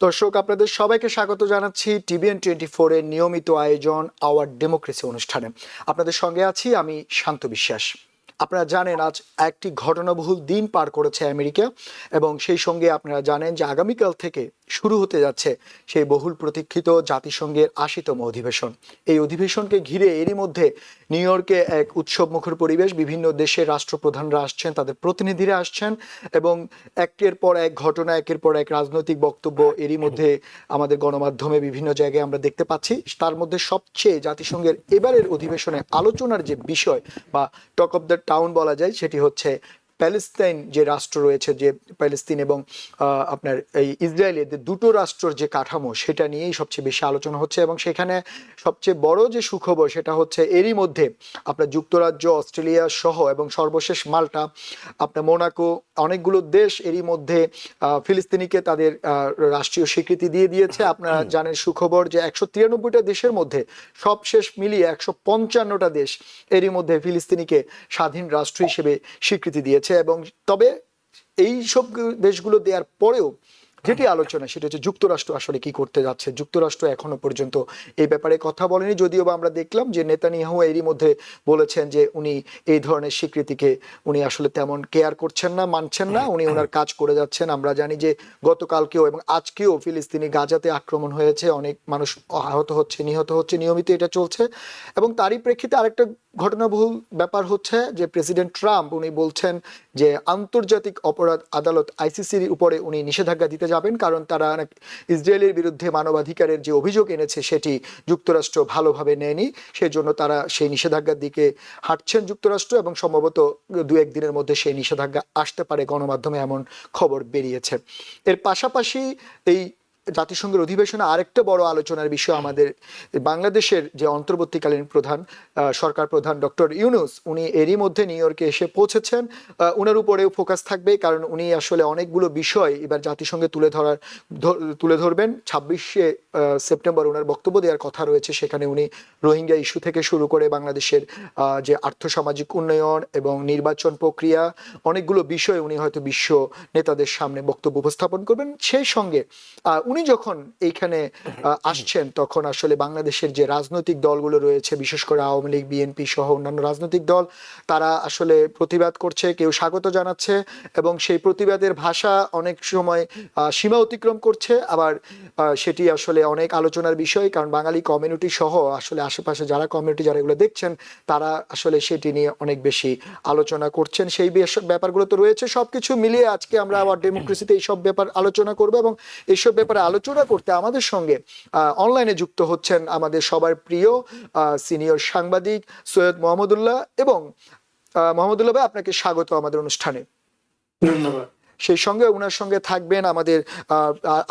দর্শক, আপনাদের সবাইকে স্বাগত জানাচ্ছি TVN24 এর নিয়মিত আয়োজন আওয়ার ডেমোক্রেসি অনুষ্ঠানে। আপনাদের সঙ্গে আছি আমি শান্ত বিশ্বাস। আপনারা জানেন আজ একটি ঘটনাবহুল দিন পার করেছে আমেরিকা, এবং সেই সঙ্গে আপনারা জানেন যে আগামীকাল থেকে শুরু হতে যাচ্ছে সেই বহুল প্রতীক্ষিত জাতিসংঘের ৮০তম অধিবেশন। এই অধিবেশনকে ঘিরে এরই মধ্যে নিউ ইয়র্কে এক উৎসবমুখর পরিবেশ। বিভিন্ন দেশের রাষ্ট্রপ্রধানরা আসছেন, তাদের প্রতিনিধিরা আসছেন, এবং একের পর এক ঘটনা, একের পর এক রাজনৈতিক বক্তব্য এরই মধ্যে আমাদের গণমাধ্যমে বিভিন্ন জায়গায় আমরা দেখতে পাচ্ছি। তার মধ্যে সবচেয়ে জাতিসংঘের এবারের অধিবেশনে আলোচনার যে বিষয় বা টক অফ দ্য টাউন বলা যায়, সেটি হচ্ছে প্যালেস্তাইন যে রাষ্ট্র রয়েছে, যে প্যালেস্তিন এবং আপনার এই ইসরায়েলের দুটো রাষ্ট্রের যে কাঠামো, সেটা নিয়েই সবচেয়ে বেশি আলোচনা হচ্ছে। এবং সেখানে সবচেয়ে বড় যে সুখবর সেটা হচ্ছে এরই মধ্যে আপনার যুক্তরাজ্য, অস্ট্রেলিয়া সহ এবং সর্বশেষ মাল্টা, আপনার মোনাকো, অনেকগুলো দেশ এরই মধ্যে ফিলিস্তিনিকে তাদের রাষ্ট্রীয় স্বীকৃতি দিয়ে দিয়েছে। আপনারা জানেন সুখবর যে ১৯৩টা দেশের মধ্যে সবশেষ মিলিয়ে ১৫৫টা দেশ এরই মধ্যে ফিলিস্তিনিকে স্বাধীন রাষ্ট্র হিসেবে স্বীকৃতি দিয়েছে। এবং তবে এই সব দেশগুলো দেওয়ার পরেও যেটি আলোচনা, সেটা হচ্ছে যুক্তরাষ্ট্র আসলে কি করতে যাচ্ছে। যুক্তরাষ্ট্র এখনো পর্যন্ত এই ব্যাপারে কথা বলেনি, যদিও বা আমরা দেখলাম যে নেতানিয়াহু এরই মধ্যে বলেছেন যে উনি এই ধরনের স্বীকৃতিকে উনি আসলে তেমন কেয়ার করছেন না, মানছেন না, উনি ওনার কাজ করে যাচ্ছেন। আমরা জানি যে গতকালকেও এবং আজকেও ফিলিস্তিনি গাজাতে আক্রমণ হয়েছে, অনেক মানুষ আহত হচ্ছে, নিহত হচ্ছে, নিয়মিত এটা চলছে। এবং তারই প্রেক্ষিতে আরেকটা ঘটনাবহুল ব্যাপার হচ্ছে যে প্রেসিডেন্ট ট্রাম্প উনি বলছেন যে আন্তর্জাতিক অপরাধ আদালত আইসিসির উপরে উনি নিষেধাজ্ঞা দিতে যাবেন, কারণ তারা ইসরায়েলের বিরুদ্ধে মানবাধিকারের যে অভিযোগ এনেছে সেটি যুক্তরাষ্ট্র ভালোভাবে নেয়নি। সেই জন্য তারা সেই নিষেধাজ্ঞার দিকে হাঁটছেন যুক্তরাষ্ট্র, এবং সম্ভবত দু একদিনের মধ্যে সেই নিষেধাজ্ঞা আসতে পারে, গণমাধ্যমে এমন খবর বেরিয়েছে। এর পাশাপাশি এই জাতিসংঘের অধিবেশনে আরেকটা বড় আলোচনার বিষয় আমাদের বাংলাদেশের যে অন্তর্বর্তীকালীন প্রধান, সরকার প্রধান ডক্টর ইউনূস, উনি এরই মধ্যে নিউ ইয়র্কে এসে পৌঁছেছেন। উনার উপরেও ফোকাস থাকবে, কারণ উনি আসলে অনেকগুলো বিষয় এবার জাতিসংঘে তুলে ধরবেন। ২৬শে সেপ্টেম্বর ওনার বক্তব্য দেওয়ার কথা রয়েছে, সেখানে উনি রোহিঙ্গা ইস্যু থেকে শুরু করে বাংলাদেশের যে আর্থসামাজিক উন্নয়ন এবং নির্বাচন প্রক্রিয়া, অনেকগুলো বিষয় উনি হয়তো বিশ্ব নেতাদের সামনে বক্তব্য উপস্থাপন করবেন। সেই সঙ্গে উনি যখন এইখানে আসছেন, তখন আসলে বাংলাদেশের যে রাজনৈতিক দলগুলো রয়েছে, বিশেষ করে আওয়ামী লীগ, বিএনপি সহ অন্যান্য রাজনৈতিক দল, তারা আসলে প্রতিবাদ করছে, কেউ স্বাগত জানাচ্ছে, এবং সেই প্রতিবাদের ভাষা অনেক সময় সীমা অতিক্রম করছে। আবার সেটি আসলে অনেক আলোচনার বিষয়, কারণ বাঙালি কমিউনিটি সহ আসলে আশেপাশে যারা কমিউনিটি যারা এগুলো দেখছেন, তারা আসলে সেটি নিয়ে অনেক বেশি আলোচনা করছেন। সেই ব্যাপারগুলো তো রয়েছে। সবকিছু মিলিয়ে আজকে আমরা আবার ডেমোক্রেসিতে এইসব ব্যাপার আলোচনা করবো, এবং এইসব ব্যাপারে আলোচনা করতে আমাদের সঙ্গে অনলাইনে যুক্ত হচ্ছেন আমাদের সবার প্রিয় সিনিয়র সাংবাদিক সৈয়দ মোহাম্মদুল্লাহ। এবং মোহাম্মদুল্লাহ ভাই, আপনাকে স্বাগত আমাদের অনুষ্ঠানে। ধন্যবাদ। সেই সঙ্গে ওনার সঙ্গে থাকবেন আমাদের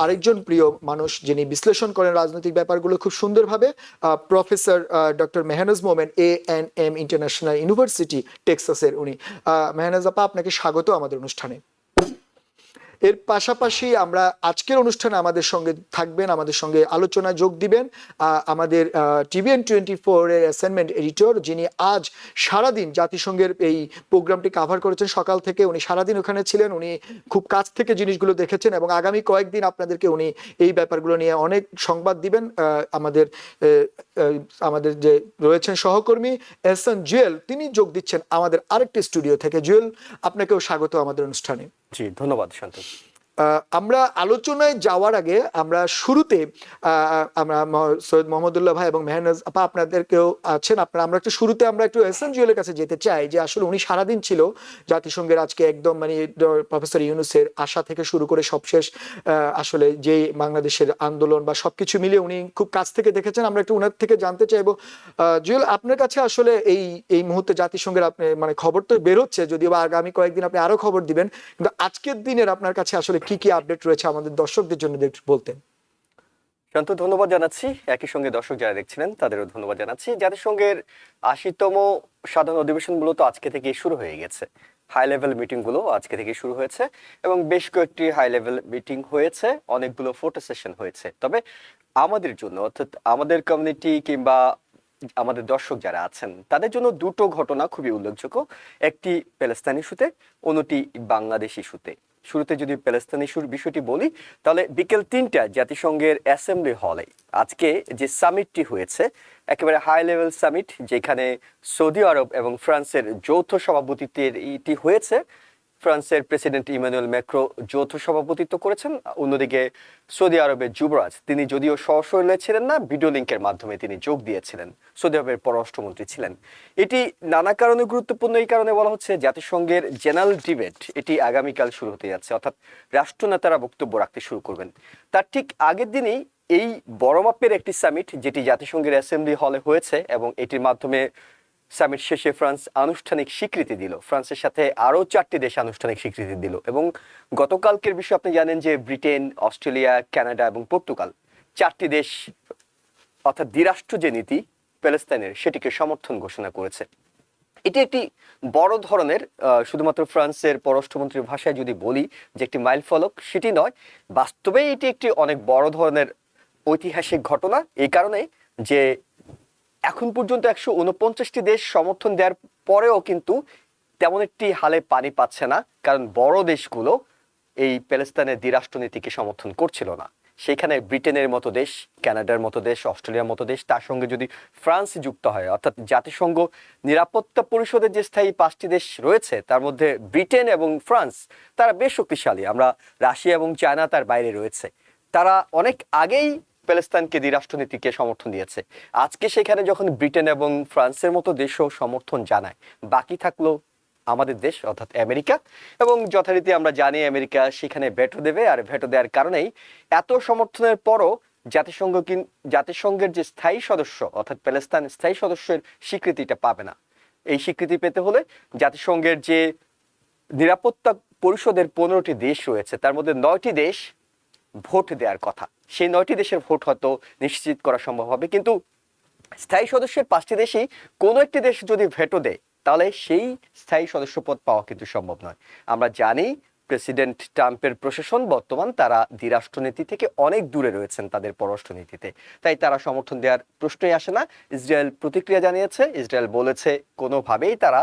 আরেকজন প্রিয় মানুষ, যিনি বিশ্লেষণ করেন রাজনৈতিক ব্যাপারগুলো খুব সুন্দরভাবে, প্রফেসর ডক্টর মেহনাজ মোমেন, ANM ইন্টারন্যাশনাল ইউনিভার্সিটি টেক্সাসের উনি। মেহনাজ আপা, আপনাকে স্বাগত আমাদের অনুষ্ঠানে। এর পাশাপাশি আমরা আজকের অনুষ্ঠানে আমাদের সঙ্গে থাকবেন, আমাদের সঙ্গে আলোচনায় যোগ দিবেন আমাদের TVN24 এর অ্যাসাইনমেন্ট এডিটর, যিনি আজ সারাদিন জাতিসংঘের এই প্রোগ্রামটি কাভার করেছেন সকাল থেকে। উনি সারাদিন ওখানে ছিলেন, উনি খুব কাছ থেকে জিনিসগুলো দেখেছেন, এবং আগামী কয়েকদিন আপনাদেরকে উনি এই ব্যাপারগুলো নিয়ে অনেক সংবাদ দিবেন। আমাদের যে রয়েছেন সহকর্মী এহসান জুয়েল, তিনি যোগ দিচ্ছেন আমাদের আরেকটি স্টুডিও থেকে। জুয়েল, আপনাকেও স্বাগত আমাদের অনুষ্ঠানে। জি, ধন্যবাদ শান্ত। আমরা আলোচনায় যাওয়ার আগে আমরা শুরুতে আমরা সৈয়দ মোহাম্মদুল্লাহ ভাই এবং মেহনাজ আপা আপনাদেরকেও আছেন, আমরা একটু শুরুতে আমরা একটু এহসান জুয়েলের কাছে যেতে চাই, যে আসলে উনি সারাদিন ছিল জাতিসংঘের আজকে, একদম মানে প্রফেসর ইউনূসের আশা থেকে শুরু করে সবশেষ আসলে যে বাংলাদেশের আন্দোলন বা সবকিছু মিলিয়ে উনি খুব কাছ থেকে দেখেছেন। আমরা একটু ওনার থেকে জানতে চাইবো, জুয়েল, আপনার কাছে আসলে এই মুহূর্তে জাতিসংঘের আপনি মানে খবর তো বেরোচ্ছে, যদিও বা আগামী কয়েকদিন আপনি আরো খবর দিবেন, কিন্তু আজকের দিনের আপনার কাছে আসলে কি কি আপডেট রয়েছে আমাদের দর্শকদের জন্য একটু বলতেন। শান্ত, ধন্যবাদ জানাচ্ছি। একই সঙ্গে দর্শক যারা দেখছিলেন তাদেরও ধন্যবাদ জানাচ্ছি। জাতিসংঘের ৮০তম সাধারণ অধিবেশন গুলো তো আজকে থেকে শুরু হয়ে গেছে। হাই লেভেল মিটিং গুলো আজকে থেকে শুরু হয়েছে, এবং বেশ কয়েকটি হাই লেভেল মিটিং হয়েছে, অনেকগুলো ফটো সেশন হয়েছে। তবে আমাদের জন্য, অর্থাৎ আমাদের কমিউনিটি কিংবা আমাদের দর্শক যারা আছেন, তাদের জন্য দুটো ঘটনা খুবই উল্লেখযোগ্য। একটি প্যালেস্তাইন ইস্যুতে, অন্যটি বাংলাদেশ ইস্যুতে। শুরুতে যদি প্যালেস্তানি বিষয়টি বলি, তাহলে বিকেল 3টায় জাতিসংঘের অ্যাসেম্বলি হলে আজকে যে সামিটটি হয়েছে, একেবারে হাই লেভেল সামিট, যেখানে সৌদি আরব এবং ফ্রান্সের যৌথ সভাপতিত্বের এটি হয়েছে। ফ্রান্সের প্রেসিডেন্ট ইমানুয়েল ম্যাক্রো যৌথ সভাপতিত্ব করেছেন। অন্যদিকে সৌদি আরবের যুবরাজ, তিনি যদিও সশরীরে ছিলেন না, ভিডিও লিঙ্কের মাধ্যমে তিনি যোগ দিয়েছিলেন, সৌদি আরবের পররাষ্ট্রমন্ত্রী ছিলেন। এটি নানা কারণে গুরুত্বপূর্ণ। এই কারণে বলা হচ্ছে জাতিসংঘের জেনারেল ডিবেট এটি আগামীকাল শুরু হতে যাচ্ছে, অর্থাৎ রাষ্ট্রনেতারা বক্তব্য রাখতে শুরু করবেন। তার ঠিক আগের দিনেই এই বড় মাপের একটি সামিট, যেটি জাতিসংঘের অ্যাসেম্বলি হলে হয়েছে, এবং এটির মাধ্যমে সামিট শেষে ফ্রান্স আনুষ্ঠানিক স্বীকৃতি দিল। ফ্রান্সের সাথে আরও 4টি দেশ আনুষ্ঠানিক স্বীকৃতি দিল। এবং গতকালকের বিষয় আপনি জানেন যে ব্রিটেন, অস্ট্রেলিয়া, কানাডা এবং পর্তুগাল 4টি দেশ, অর্থাৎ দ্বিরাষ্ট্র যে নীতি প্যালেস্তাইনের, সেটিকে সমর্থন ঘোষণা করেছে। এটি একটি বড় ধরনের, শুধুমাত্র ফ্রান্সের পররাষ্ট্রমন্ত্রীর ভাষায় যদি বলি যে একটি মাইলফলক, সেটি নয়, বাস্তবে এটি একটি অনেক বড় ধরনের ঐতিহাসিক ঘটনা। এই কারণে যে এখন পর্যন্ত 149টি দেশ সমর্থন দেওয়ার পরেও কিন্তু তেমন একটি হালে পানি পাচ্ছে না, কারণ বড় দেশগুলো এই প্যালেস্তাইনের দ্বিরাষ্ট্রনীতিকে সমর্থন করছিল না। সেখানে ব্রিটেনের মতো দেশ, কানাডার মতো দেশ, অস্ট্রেলিয়ার মতো দেশ, তার সঙ্গে যদি ফ্রান্স যুক্ত হয়, অর্থাৎ জাতিসংঘ নিরাপত্তা পরিষদের যে স্থায়ী 5টি দেশ রয়েছে, তার মধ্যে ব্রিটেন এবং ফ্রান্স, তারা বেশ শক্তিশালী। আমরা রাশিয়া এবং চায়না তার বাইরে রয়েছে। তারা অনেক আগেই প্যালেস্তাইনকে দ্বিরাষ্ট্রনীতিকে সমর্থন দিয়েছে। আজকে সেখানে যখন ব্রিটেন এবং ফ্রান্সের মতো দেশও সমর্থন জানায়, বাকি থাকলো আমাদের দেশ অর্থাৎ আমেরিকা। এবং যথারীতি আমরা জানি আমেরিকা সেখানে ভেটো দেবে, আর ভেটো দেওয়ার কারণেই এত সমর্থনের পরও জাতিসংঘের যে স্থায়ী সদস্য অর্থাৎ প্যালেস্তাইন স্থায়ী সদস্যের স্বীকৃতিটা পাবে না। এই স্বীকৃতি পেতে হলে জাতিসংঘের যে নিরাপত্তা পরিষদের 15টি দেশ রয়েছে, তার মধ্যে 9টি দেশ ভোট দেওয়ার কথা। সেই 9টি দেশের ভোট হয়তো নিশ্চিত করা সম্ভব হবে, কিন্তু স্থায়ী সদস্যের 5টি দেশই কোনো একটি দেশ যদি ভেটো দেয়, তাহলে সেই স্থায়ী সদস্য পদ পাওয়া কিন্তু সম্ভব নয়। আমরা জানি প্রেসিডেন্ট ট্রাম্পের প্রশাসন বর্তমান তারা দ্বিরাষ্ট্রনীতি থেকে অনেক দূরে রয়েছেন তাদের পররাষ্ট্রনীতিতে, তাই তারা সমর্থন দেওয়ার প্রশ্নই আসে না। ইসরায়েল প্রতিক্রিয়া জানিয়েছে। ইসরায়েল বলেছে কোনোভাবেই তারা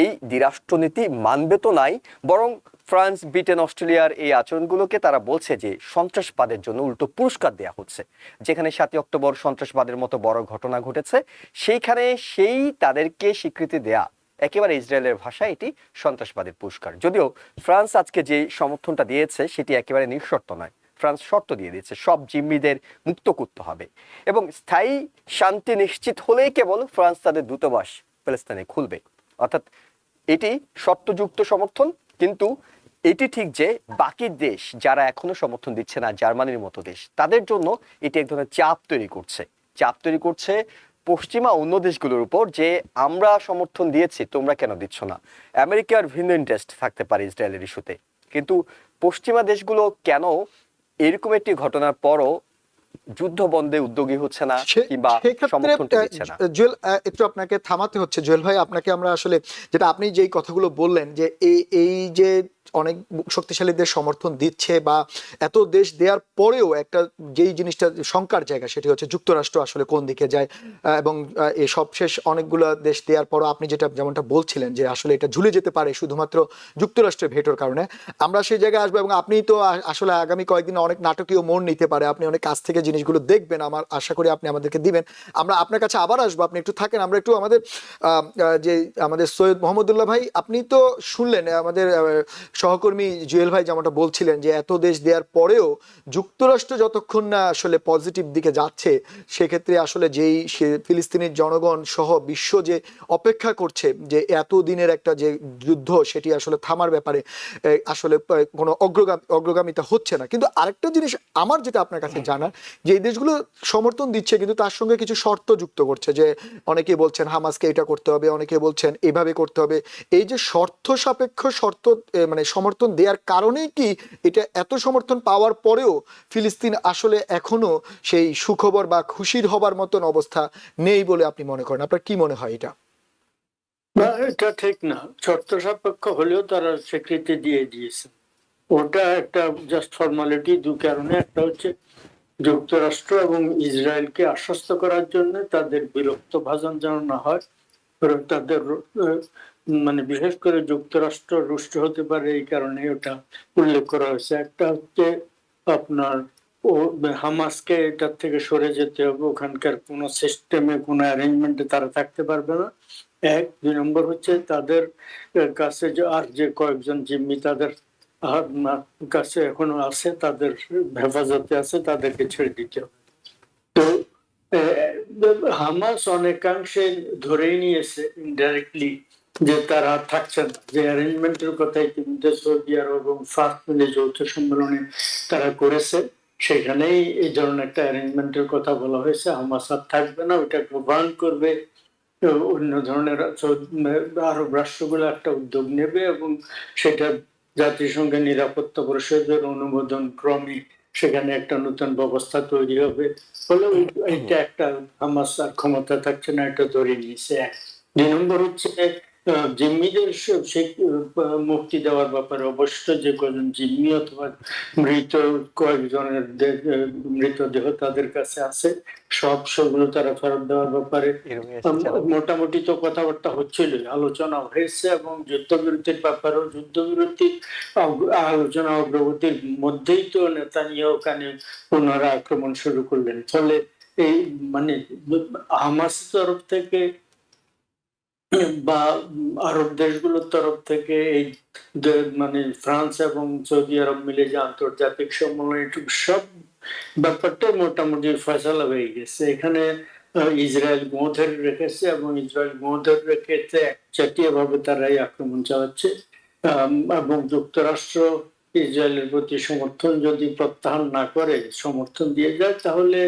এই দ্বিরাষ্ট্রনীতি মানবে তো নাই, বরং ফ্রান্স, ব্রিটেন, অস্ট্রেলিয়ার এই আচরণগুলোকে তারা বলছে যে সন্ত্রাসবাদের জন্য উল্টো পুরস্কার দেওয়া হচ্ছে। যেখানে 7ই অক্টোবর সন্ত্রাসবাদের মতো বড় ঘটনা ঘটেছে, সেইখানে সেই তাদেরকে স্বীকৃতি দেয়া, একেবারে ইসরায়েলের ভাষায় এটি সন্ত্রাসবাদের পুরস্কার। যদিও ফ্রান্স আজকে যে সমর্থনটা দিয়েছে সেটি একেবারে নিঃশর্ত নয়। ফ্রান্স শর্ত দিয়ে দিয়েছে সব জিম্মিদের মুক্ত করতে হবে, এবং স্থায়ী শান্তি নিশ্চিত হলেই কেবল ফ্রান্স তাদের দূতাবাস প্যালেস্তাইনে খুলবে। অর্থাৎ এটি শর্তযুক্ত সমর্থন। কিন্তু এটি ঠিক যে বাকি দেশ যারা এখনো সমর্থন দিচ্ছে না, জার্মানির মতো দেশ, তাদের জন্য এটি এক ধরনের চাপ তৈরি করছে পশ্চিমা অন্য দেশগুলোর উপর, যে আমরা সমর্থন দিয়েছি, তোমরা কেন দিচ্ছ না। আমেরিকার ভিন্ন ইন্টারেস্ট থাকতে পারে ইসরায়েলের ইস্যুতে, কিন্তু পশ্চিমা দেশগুলো কেন এরকম একটি ঘটনার পরও যুদ্ধ বন্ধে উদ্যোগী হচ্ছে না কিংবা সমর্থনটা দিচ্ছে না? জুয়েল, একটু আপনাকে থামাতে হচ্ছে। জুয়েল ভাই, আপনাকে আমরা আসলে যেটা আপনি যেই কথাগুলো বললেন যে এই যে অনেক শক্তিশালী দেশ সমর্থন দিচ্ছে বা এত দেশ দেওয়ার পরেও একটা যেই জিনিসটা শঙ্কার জায়গা, সেটি হচ্ছে যুক্তরাষ্ট্র আসলে কোন দিকে যায়। এবং এই সবশেষ অনেকগুলো দেশ দেওয়ার পরও আপনি যেমনটা বলছিলেন যে আসলে এটা ঝুলে যেতে পারে শুধুমাত্র যুক্তরাষ্ট্রের ভেটোর কারণে। আমরা সেই জায়গায় আসবো, এবং আপনি তো আসলে আগামী কয়েকদিন অনেক নাটকীয় মোড় নিতে পারে, আপনি অনেক কাছ থেকে জিনিসগুলো দেখবেন, আমার আশা করি আপনি আমাদেরকে দিবেন। আমরা আপনার কাছে আবার আসবো, আপনি একটু থাকেন। আমরা একটু আমাদের সৈয়দ মোহাম্মদুল্লাহ ভাই, আপনি তো শুনলেন আমাদের সহকর্মী জুয়েল ভাই যেমনটা বলছিলেন যে এত দেশ দেওয়ার পরেও যুক্তরাষ্ট্র যতক্ষণ না আসলে পজিটিভ দিকে যাচ্ছে, সেক্ষেত্রে আসলে যেই ফিলিস্তিনের জনগণ সহ বিশ্ব যে অপেক্ষা করছে যে এত দিনের একটা যে যুদ্ধ, সেটি আসলে থামার ব্যাপারে আসলে কোনো অগ্রগামিতা হচ্ছে না। কিন্তু আরেকটা জিনিস আমার যেটা আপনার কাছে জানার, যে এই দেশগুলো সমর্থন দিচ্ছে কিন্তু তার সঙ্গে কিছু শর্ত যুক্ত করছে, যে অনেকে বলছেন হামাসকে এটা করতে হবে, অনেকে বলছেন এভাবে করতে হবে। এই যে শর্ত সাপেক্ষ মানে সমর্থন দেওয়ার কারণেই কি এটা এত সমর্থন পাওয়ার পরেও ফিলিস্তিন আসলে এখনো সেই সুখবর বা খুশির হবার মতন অবস্থা নেই বলে আপনি মনে করেন? আপনার কি মনে হয় এটা? না, এটা ঠিক না। শর্ত সাপেক্ষ হলেও তারা স্বীকৃতি দিয়ে দিয়েছে। ওটা একটা জাস্ট ফর্মালিটি, দু কারণে। একটা হচ্ছে যুক্তরাষ্ট্র এবং ইসরায়েলকে আশ্বস্ত করার জন্য তাদের বিরক্ত ভাজন যেন না হয়, তাদের মানে বিশেষ করে যুক্তরাষ্ট্র রুষ্ট হতে পারে এই কারণে ওটা উল্লেখ করা হয়েছে। একটা হচ্ছে আপনার ও হামাসকে এটার থেকে সরে যেতে হবে, ওখানকার কোন সিস্টেমে কোন অ্যারেঞ্জমেন্টে তারা থাকতে পারবে না। এক, দুই নম্বর হচ্ছে তাদের কাছে যে আর যে কয়েকজন জিম্মি তাদের কাছে এখনো আছে, তাদের হেফাজতে আছে, তাদেরকে ছেড়ে দিতে হবে। তো হামাস অনেকাংশে ধরেই নিয়েছে ইনডাইরেক্টলি যে তারা থাকছে না, যে অ্যারেঞ্জমেন্টের কথা ইতিমধ্যে সৌদি আরব এবং ফার্স্ট মিলে যৌথ সম্মেলনে তারা করেছে, সেখানেই এই ধরনের একটা অ্যারেঞ্জমেন্টের কথা বলা হয়েছে। হামাস আর থাকবে না, ওটা গভর্ন করবে অন্য ধরনের আরব রাষ্ট্রগুলো একটা উদ্যোগ নেবে এবং সেটা জাতিসংঘের নিরাপত্তা পরিষদের অনুমোদন ক্রমে সেখানে একটা নতুন ব্যবস্থা তৈরি হবে। ফলে এটা একটা হামাস আর ক্ষমতা থাকছে না, এটা ধরে নিয়েছে। এক, দুই নম্বর হচ্ছে জিম্মিদের মুক্তি দেওয়ার ব্যাপারে অবশ্য যে কজন জিম্মি অথবা মৃত কয়েকজনের মৃতদেহ তাদের কাছে আছে, সেগুলো তারা ফেরত দেওয়ার ব্যাপারে মোটামুটি তো কথাবার্তা হচ্ছিল, আলোচনা হয়েছে এবং যুদ্ধবিরতির ব্যাপারেও যুদ্ধবিরতির আলোচনা অগ্রগতির মধ্যেই তো নেতানিয়াহু ওখানে পুনরায় আক্রমণ শুরু করলেন। ফলে এই মানে হামাস তরফ থেকে বা আরব দেশগুলোর তরফ থেকে এই মানে ফ্রান্স এবং সৌদি আরব মিলে যে আন্তর্জাতিক সম্মেলন, এটুকু সব ব্যাপারটা মোটামুটি ফয়সালা হয়ে গেছে। এখানে ইসরায়েল গোঁধের রেখেছে এবং ইসরায়েল গোঁধের রেখেছে একচাটিয়া ভাবে তারা এই আক্রমণ চালাচ্ছে। এবং যুক্তরাষ্ট্র ইসরায়েলের প্রতি সমর্থন যদি প্রত্যাহার না করে, সমর্থন দিয়ে যায়, তাহলে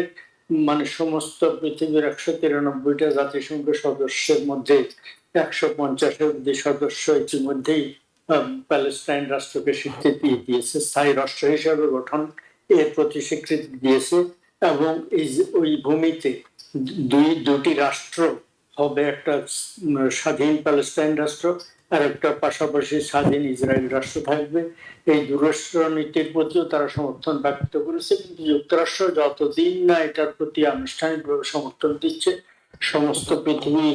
মানে সমস্ত পৃথিবীর 193টা জাতিসংঘ সদস্যের মধ্যে 150 সদস্য ইতিমধ্যেই প্যালেস্টাইন রাষ্ট্রকে স্বীকৃতি দিয়েছে, স্থায়ী রাষ্ট্র হিসাবে গঠন এর প্রতি স্বীকৃতি দিয়েছে। এবং ওই ভূমিতে দুটি রাষ্ট্র হবে, একটা স্বাধীন প্যালেস্টাইন রাষ্ট্র আর একটা পাশাপাশি স্বাধীন ইসরায়েল রাষ্ট্র থাকবে। এই দুরাষ্ট্র নীতির প্রতিও তারা সমর্থন ব্যক্ত করেছে, কিন্তু যুক্তরাষ্ট্র যতদিন না এটার প্রতি আনুষ্ঠানিকভাবে সমর্থন দিচ্ছে, সমস্ত পৃথিবী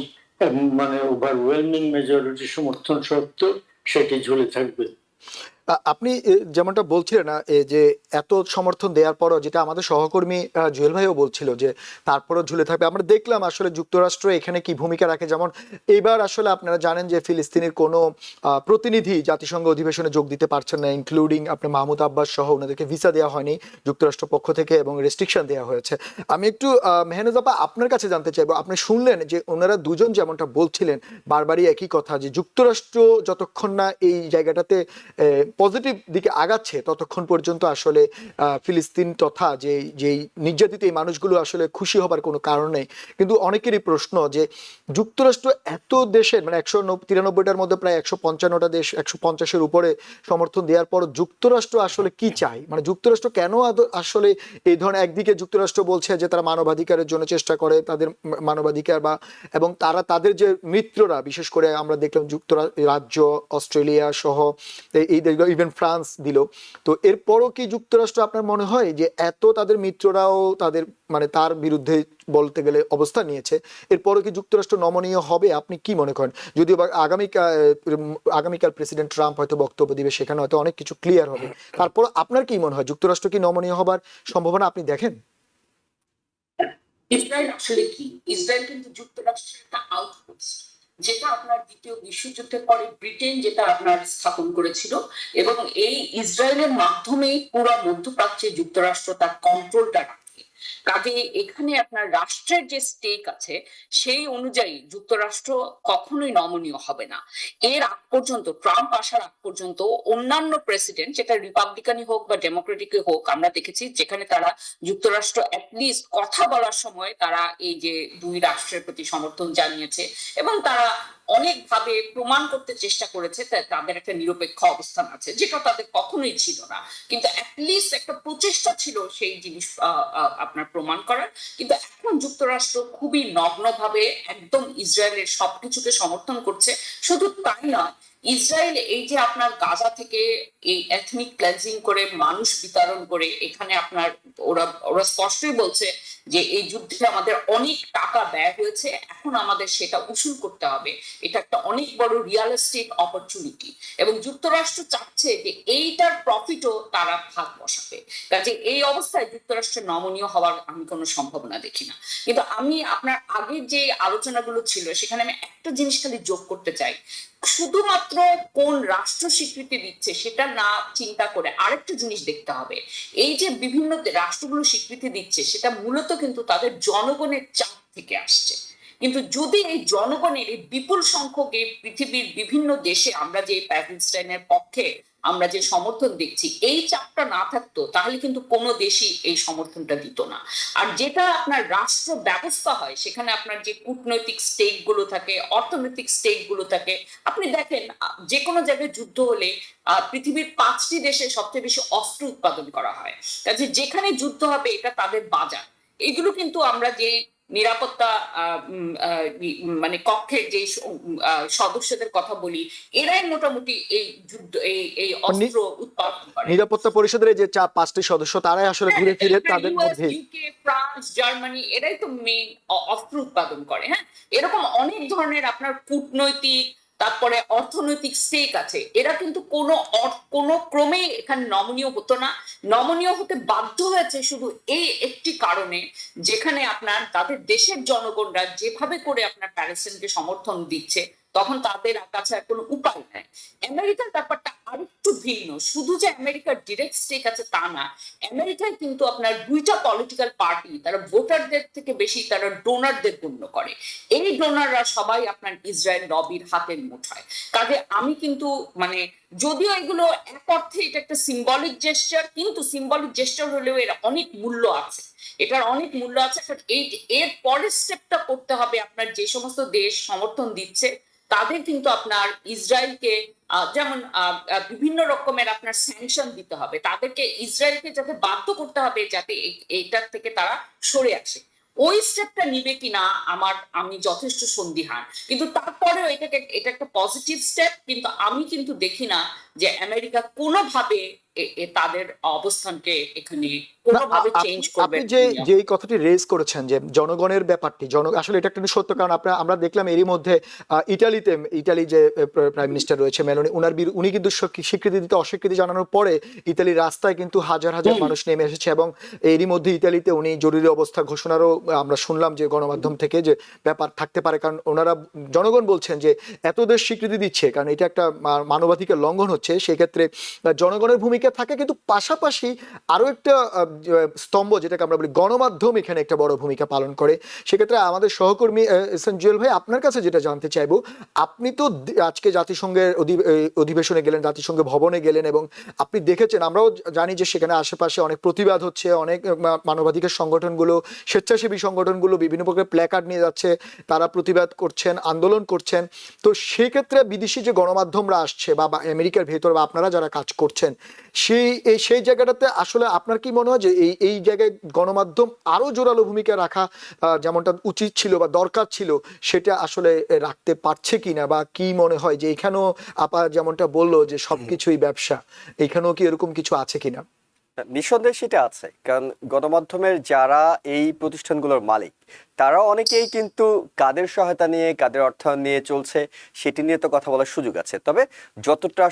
মানে ওভারওয়েলমিং মেজরিটি সমর্থন সত্ত্বেও সেটি ঝুলে থাকবে। আপনি যেমনটা বলছিলেন না, যে এত সমর্থন দেওয়ার পরও, যেটা আমাদের সহকর্মী জুয়েল ভাইও বলছিল যে তারপরও ঝুলে থাকবে। আমরা দেখলাম আসলে যুক্তরাষ্ট্র এখানে কি ভূমিকা রাখে। যেমন এইবার আসলে আপনারা জানেন যে ফিলিস্তিনের কোনো প্রতিনিধি জাতিসংঘ অধিবেশনে যোগ দিতে পারছেন না, ইনক্লুডিং আপনার মাহমুদ আব্বাস সহ, ওনাদেরকে ভিসা দেওয়া হয়নি যুক্তরাষ্ট্র পক্ষ থেকে এবং রেস্ট্রিকশন দেওয়া হয়েছে। আমি একটু মেহনাজ আপা আপনার কাছে জানতে চাইবো, আপনি শুনলেন যে ওনারা দুজন যেমনটা বলছিলেন বারবারই একই কথা, যে যুক্তরাষ্ট্র যতক্ষণ না এই জায়গাটাতে পজিটিভ দিকে আগাচ্ছে ততক্ষণ পর্যন্ত আসলে ফিলিস্তিন তথা যেই নির্যাতিত এই মানুষগুলো আসলে খুশি হবার কোনো কারণ নেই। কিন্তু অনেকেরই প্রশ্ন যে যুক্তরাষ্ট্র এত দেশের মানে 193টার মধ্যে প্রায় 155টা দেশ, 150-এর উপরে সমর্থন দেওয়ার পর যুক্তরাষ্ট্র আসলে কি চায়, মানে যুক্তরাষ্ট্র কেন আসলে এই ধরনের, একদিকে যুক্তরাষ্ট্র বলছে যে তারা মানবাধিকারের জন্য চেষ্টা করে, তাদের মানবাধিকার এবং তারা তাদের যে মিত্ররা, বিশেষ করে আমরা দেখলাম যুক্তরাজ্য, অস্ট্রেলিয়া সহ এই ইভেন ফ্রান্স দিল, তো এরপরও কি যুক্তরাষ্ট্র আপনার মনে হয় যে এত তাদের মিত্ররাও তাদের মানে তার বিরুদ্ধে বলতে গেলে অবস্থান নিয়েছে, এরপরও কি যুক্তরাষ্ট্র নমনীয় হবে? আপনি কি মনে করেন? যদিও আগামীকাল প্রেসিডেন্ট ট্রাম্প হয়তো বক্তব্য দিবে, সেখানে হয়তো অনেক কিছু ক্লিয়ার হবে, তারপর আপনার কি মনে হয় যুক্তরাষ্ট্র কি নমনীয় হবার সম্ভাবনা আপনি দেখেন? ইসরায়েল আসলে কি? ইসরায়েল কিন্তু যুক্তরাষ্ট্রের একটা আউটপোস্ট, যেটা আপনার দ্বিতীয় বিশ্বযুদ্ধের পরে ব্রিটেন যেটা আপনার স্থাপন করেছিল, এবং এই ইসরায়েলের মাধ্যমেই পুরো মধ্যপ্রাচ্যে যুক্তরাষ্ট্র তার কন্ট্রোলটা রাখে। কাজে এখানে আপনার রাষ্ট্রের যে স্টেক আছে সেই অনুযায়ী যুক্তরাষ্ট্র কখনোই নমনীয় হবে না। এর আগ পর্যন্ত, ট্রাম্প আসার আগ পর্যন্ত অন্যান্য প্রেসিডেন্ট, যেটা রিপাবলিকানই হোক বা ডেমোক্রেটিকই হোক, আমরা দেখেছি যেখানে তারা যুক্তরাষ্ট্র অ্যাটলিস্ট কথা বলার সময় তারা এই যে দুই রাষ্ট্রের প্রতি সমর্থন জানিয়েছে এবং তারা অনেকভাবে প্রমাণ করতে চেষ্টা করেছে তাদের একটা নিরপেক্ষ অবস্থান আছে, যেটা তাদের কখনোই ছিল না, কিন্তু অ্যাটলিস্ট একটা প্রচেষ্টা ছিল সেই জিনিস আপনার প্রমাণ করার। কিন্তু এখন যুক্তরাষ্ট্র খুবই নগ্নভাবে একদম ইসরায়েলের সবকিছুকে সমর্থন করছে। শুধু তাই নয়, ইসরায়েল এই যে আপনার গাজা থেকে এই এথনিক ক্লেন্সিং করে মানুষ বিতরণ করে এখানে আপনার ওরা ওরা স্পষ্টই বলছে যে এই যুদ্ধে আমাদের অনেক টাকা ব্যয় হয়েছে, এখন আমাদের সেটা উসুল করতে হবে। এটা একটা অনেক বড় রিয়ালিস্টিক অপরচুনিটি এবং যুক্তরাষ্ট্র চাচ্ছে যে এইটার প্রফিটও তারা ভাগ বসাবে। কাজে এই অবস্থায় যুক্তরাষ্ট্রের নমনীয় হওয়ার আমি কোনো সম্ভাবনা দেখি না। কিন্তু আমি আপনার আগের যে আলোচনাগুলো ছিল সেখানে আমি একটা জিনিস খালি যোগ করতে চাই, শুধুমাত্র কোন রাষ্ট্র স্বীকৃতি দিচ্ছে সেটা না চিন্তা করে আরেকটা জিনিস দেখতে হবে। এই যে বিভিন্ন রাষ্ট্রগুলো স্বীকৃতি দিচ্ছে সেটা মূলত কিন্তু তাদের জনগণের চাপ থেকে আসছে। কিন্তু যদি এই জনগণের এই বিপুল সংখ্যক এই পৃথিবীর বিভিন্ন দেশে আমরা যে প্যালেস্টাইনের পক্ষে আমরা যে সমর্থন দেখছি, এই চাপটা না থাকতো তাহলে কিন্তু কোনো দেশই এই সমর্থনটা দিত না। আর যেটা আপনার রাষ্ট্র ব্যবস্থা হয় সেখানে আপনার যে কূটনৈতিক স্টেক গুলো থাকে, অর্থনৈতিক স্টেক গুলো থাকে, আপনি দেখেন যে কোনো জায়গায় যুদ্ধ হলে পৃথিবীর 5টি দেশে সবচেয়ে বেশি অস্ত্র উৎপাদন করা হয়। কাজে যেখানে যুদ্ধ হবে এটা তাদের বাজার। এগুলো কিন্তু আমরা যে নিরাপত্তা মানে কক্ষের যে সদস্যদের কথা বলি, এরাই মোটামুটি এই যুদ্ধ এই অস্ত্র উৎপাদন করে। নিরাপত্তা পরিষদের এই যে 5টি সদস্য তারাই আসলে ঘুরে ফিরে তাদের মধ্যে ইউকে, ফ্রান্স, জার্মানি এরাই তো মেইন অস্ত্র উৎপাদন করে। হ্যাঁ, এরকম অনেক ধরনের আপনার কূটনৈতিক তারপরে অর্থনৈতিক স্টেক আছে। এরা কিন্তু কোনো ক্রমে এখানে নমনীয় হতো না, নমনীয় হতে বাধ্য হয়েছে শুধু এই একটি কারণে, যেখানে আপনার তাদের দেশের জনগণরা যেভাবে করে আপনার প্যালেস্টাইনকে সমর্থন দিচ্ছে তখন তাদের কাছে আর কোনো উপায় নাই। আমেরিকার ব্যাপারটা আরেকটু ভিন্ন, শুধু যে আমেরিকার ডিরেক্ট স্টেক আছে তা না, আমেরিকায় কিন্তু আপনার 2টা পলিটিক্যাল পার্টি তারা ভোটারদের থেকে বেশি তারা ডোনারদের গণ্য করে। এই ডোনাররা সবাই আপনার ইসরায়েল লবির হাতের মুঠায়। কাজে আমি কিন্তু মানে যদিও এগুলো এক অর্থে এটা একটা সিম্বলিক জেস্টার, কিন্তু সিম্বলিক জেস্টার হলেও এর অনেক মূল্য আছে, এটার অনেক মূল্য আছে। এর পরের স্টেপটা করতে হবে আপনার যে সমস্ত দেশ সমর্থন দিচ্ছে তাদের কিন্তু আপনার ইসরায়েলকে যেমন বিভিন্ন রকমের আপনার স্যাংশন দিতে হবে, তাদেরকে ইসরায়েলকে যাতে বাধ্য করতে হবে যাতে এইটার থেকে তারা সরে আসে। ওই স্টেপটা নিবে কিনা আমি যথেষ্ট সন্দিহান। কিন্তু তারপরেও এটা একটা পজিটিভ স্টেপ, কিন্তু আমি কিন্তু দেখি না যে আমেরিকা কোনোভাবে তাদের অবস্থানকে এখানে কোনোভাবে চেঞ্জ করবে। আপনি যে কথাটি রেজ করেছেন যে জনগণের ব্যাপারটি আসলে এটা একটা সত্য, কারণ আমরা দেখলাম এরই মধ্যে ইটালি যে প্রাইম মিনিস্টার রয়েছে মেলোনি, উনি কিন্তু স্বীকৃতি দিতে অস্বীকৃতি জানানোর পরে ইতালির রাস্তায় কিন্তু হাজার হাজার মানুষ নেমে এসেছে এবং এরই মধ্যে ইতালিতে উনি জরুরি অবস্থা ঘোষণারও আমরা শুনলাম যে গণমাধ্যম থেকে যে ব্যাপার থাকতে পারে, কারণ ওনারা জনগণ বলছেন যে এত দেশ স্বীকৃতি দিচ্ছে কারণ এটা একটা মানবাধিকার লঙ্ঘন হচ্ছে, সেক্ষেত্রে জনগণের ভূমিকা থাকে। কিন্তু পাশাপাশি আরো একটা স্তম্ভ যেটাকে আমরা বলি গণমাধ্যম এখানে একটা বড় ভূমিকা পালন করে। সেক্ষেত্রে আমাদের সহকর্মী জুয়েল ভাই, আপনার কাছে যেটা জানতে চাইবো, আপনি তো আজকে জাতিসংঘের অধিবেশনে গেলেন, জাতিসংঘ ভবনে গেলেন এবং আপনি দেখেছেন, আমরাও জানি যে সেখানে আশেপাশে অনেক প্রতিবাদ হচ্ছে, অনেক মানবাধিকার সংগঠনগুলো, স্বেচ্ছাসেবী সংগঠনগুলো বিভিন্ন প্রকার প্ল্যাকার্ড নিয়ে যাচ্ছে, তারা প্রতিবাদ করছেন, আন্দোলন করছেন। তো সেক্ষেত্রে বিদেশি যে গণমাধ্যমরা আসছে বা আমেরিকার ভেতর বা আপনারা যারা কাজ করছেন সেই জায়গাটাতে আসলে আপনার কি মনে হয় যে এই জায়গায় গণমাধ্যম আরো জোরালো ভূমিকা রাখা যেমনটা উচিত ছিল বা দরকার ছিল সেটা আসলে রাখতে পারছে কিনা, বা কি মনে হয় যে এখানেও আপা যেমনটা বললো যে সবকিছুই ব্যবসা, এখানেও কি এরকম কিছু আছে কিনা? নিঃসন্দেহে সেটা আছে, কারণ গণমাধ্যমের যারা এই প্রতিষ্ঠানগুলোর মালিক তারা অনেকেই কিন্তু কাদের সহায়তা নিয়ে কাদের অর্থায়ন নিয়ে চলছে সেটি নিয়ে তো কথা বলার সুযোগ আছে। তবে যতটা